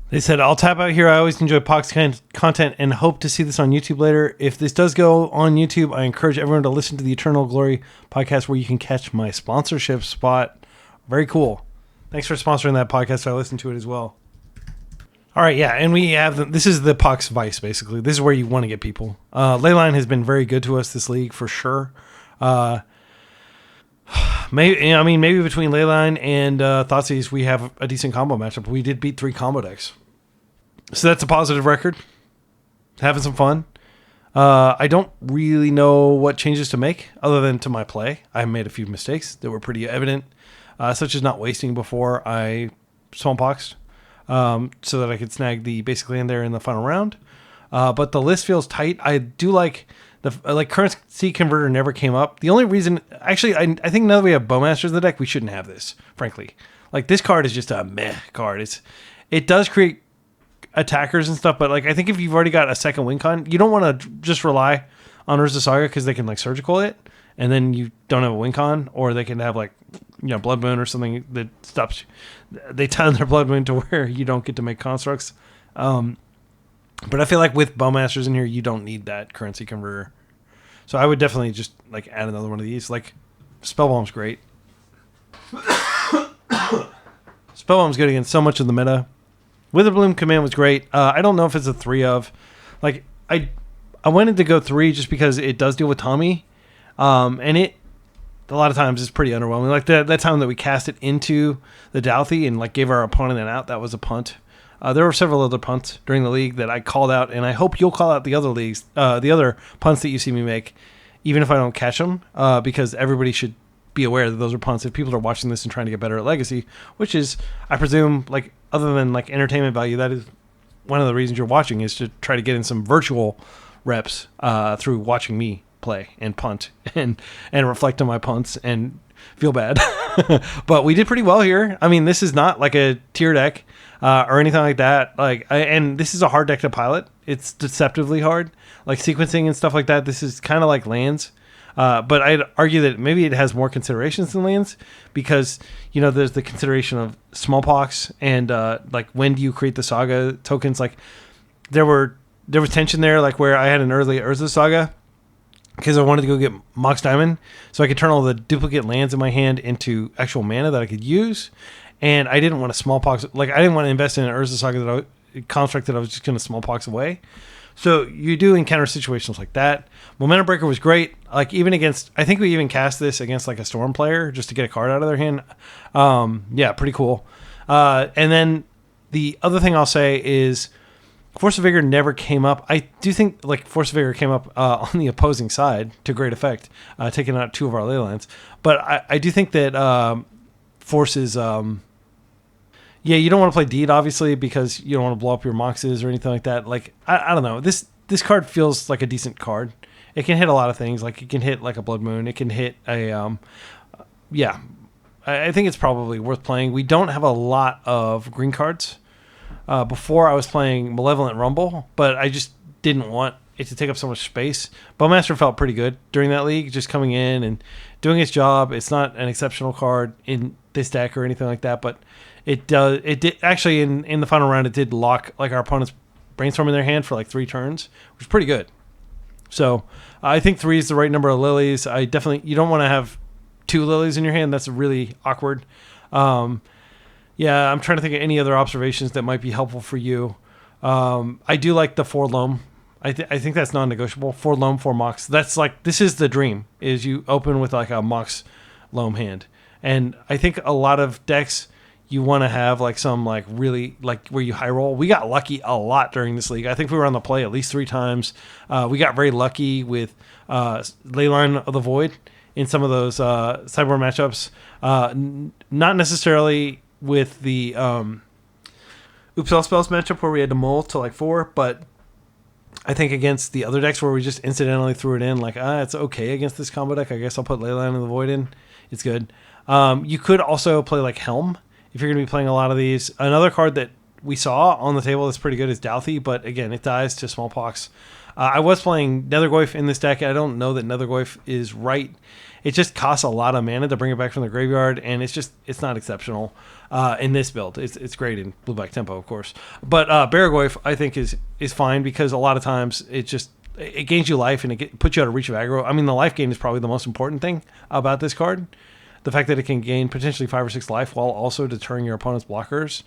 A: They said, I'll tap out here. I always enjoy Pox content and hope to see this on YouTube later. If this does go on YouTube, I encourage everyone to listen to the Eternal Glory podcast where you can catch my sponsorship spot. Very cool. Thanks for sponsoring that podcast. I listened to it as well. All right, yeah, and we have this is the Pox Vice, basically. This is where you want to get people. Leyline has been very good to us this league, for sure. Maybe between Leyline and Thoughtseize, we have a decent combo matchup. We did beat 3 combo decks. So that's a positive record. Having some fun. I don't really know what changes to make other than to my play. I made a few mistakes that were pretty evident, such as not wasting before I Swampoxed, so that I could snag the basically in there in the final round. But the list feels tight. I do like the currency converter never came up. The only reason, actually, I think now that we have Bowmasters in the deck, we shouldn't have this, frankly. Like, this card is just a meh card. It does create attackers and stuff, but like I think if you've already got a second win con, you don't want to just rely on Urza Saga because they can like surgical it, and then you don't have a win con, or they can have like Blood Moon or something that stops. They tie their Blood Moon to where you don't get to make constructs. But I feel like with Bowmasters in here, you don't need that currency converter. So I would definitely just like add another one of these. Like Spellbomb's great. Spellbomb's good against so much of the meta. Witherbloom Command was great. I don't know if it's a 3 of. Like I wanted to go 3 just because it does deal with Tommy. And it a lot of times is pretty underwhelming. Like that time that we cast it into the Douthie and like gave our opponent an out, that was a punt. There were several other punts during the league that I called out, and I hope you'll call out the other leagues, the other punts that you see me make, even if I don't catch them, because everybody should be aware that those are punts if people are watching this and trying to get better at Legacy, which is, I presume, like other than like entertainment value, that is one of the reasons you're watching, is to try to get in some virtual reps through watching me play and punt and reflect on my punts and feel bad. But we did pretty well here. I mean, this is not like a tier deck or anything like that. And this is a hard deck to pilot. It's deceptively hard, like sequencing and stuff like that. This is kind of like lands. But I'd argue that maybe it has more considerations than lands because, there's the consideration of Smallpox and like when do you create the Saga tokens? Like there were there was tension there, like where I had an early Urza Saga because I wanted to go get Mox Diamond so I could turn all the duplicate lands in my hand into actual mana that I could use. And I didn't want to smallpox, like I didn't want to invest in an Urza Saga construct that I was just going to smallpox away. So you do encounter situations like that. Momentum Breaker was great. Like even against, I think we even cast this against like a Storm player just to get a card out of their hand. Yeah, pretty cool. And then the other thing I'll say is Force of Vigor never came up. I do think like Force of Vigor came up on the opposing side to great effect, taking out 2 of our Leylands. But I do think that Force is... yeah, you don't want to play Deed, obviously, because you don't want to blow up your Moxes or anything like that. Like, I don't know. This card feels like a decent card. It can hit a lot of things. Like, it can hit like a Blood Moon. It can hit a... yeah, I think it's probably worth playing. We don't have a lot of green cards. Before, I was playing Malevolent Rumble, but I just didn't want it to take up so much space. Bowmaster felt pretty good during that league, just coming in and doing its job. It's not an exceptional card in this deck or anything like that, but... It did actually in the final round. It did lock like our opponent's Brainstorm in their hand for like 3 turns, which is pretty good. So I think 3 is the right number of lilies. You don't want to have 2 lilies in your hand. That's really awkward. Yeah, I'm trying to think of any other observations that might be helpful for you. I do like the 4 loam. I think that's non-negotiable. 4 loam, 4 mox. That's like this is the dream. Is you open with like a mox loam hand, and I think a lot of decks. You want to have like some like really like where you high roll. We got lucky a lot during this league. I think we were on the play at least 3 times. We got very lucky with Leyline of the Void in some of those sideboard matchups. Not necessarily with the Oops All Spells matchup where we had to mull to like 4, but I think against the other decks where we just incidentally threw it in, like, it's okay against this combo deck. I guess I'll put Leyline of the Void in. It's good. You could also play like Helm. If you're going to be playing a lot of these. Another card that we saw on the table that's pretty good is Douthie, but again, it dies to Smallpox. I was playing Nethergoyf in this deck. I don't know that Nethergoyf is right. It just costs a lot of mana to bring it back from the graveyard, and it's not exceptional in this build. It's great in blue-black tempo, of course. But Baragoyf, I think, is fine because a lot of times it gains you life and it puts you out of reach of aggro. I mean, the life gain is probably the most important thing about this card. The fact that it can gain potentially 5 or 6 life while also deterring your opponent's blockers.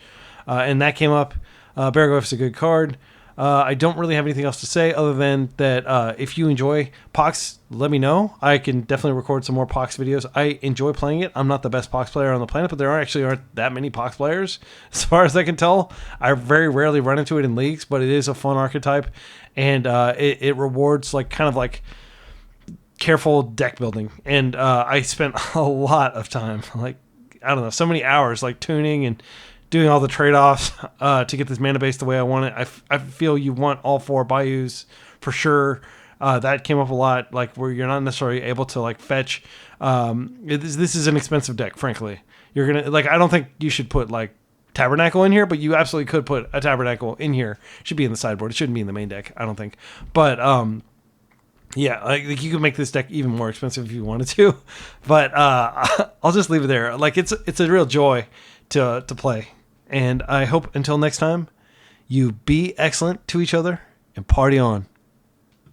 A: And that came up. Baragoyf is a good card. I don't really have anything else to say other than that if you enjoy Pox, let me know. I can definitely record some more Pox videos. I enjoy playing it. I'm not the best Pox player on the planet, but there aren't that many Pox players as far as I can tell. I very rarely run into it in leagues, but it is a fun archetype. And it rewards like kind of like careful deck building, and I spent a lot of time, like I don't know, so many hours, like tuning and doing all the trade-offs to get this mana base the way I want it. I feel you want all 4 Bayous for sure. That came up a lot, like where you're not necessarily able to like fetch. This is an expensive deck, frankly. You're gonna like. I don't think you should put like Tabernacle in here, but you absolutely could put a Tabernacle in here. It should be in the sideboard. It shouldn't be in the main deck, I don't think. But yeah, like you could make this deck even more expensive if you wanted to, but I'll just leave it there. Like it's a real joy to play, and I hope until next time, you be excellent to each other and party on.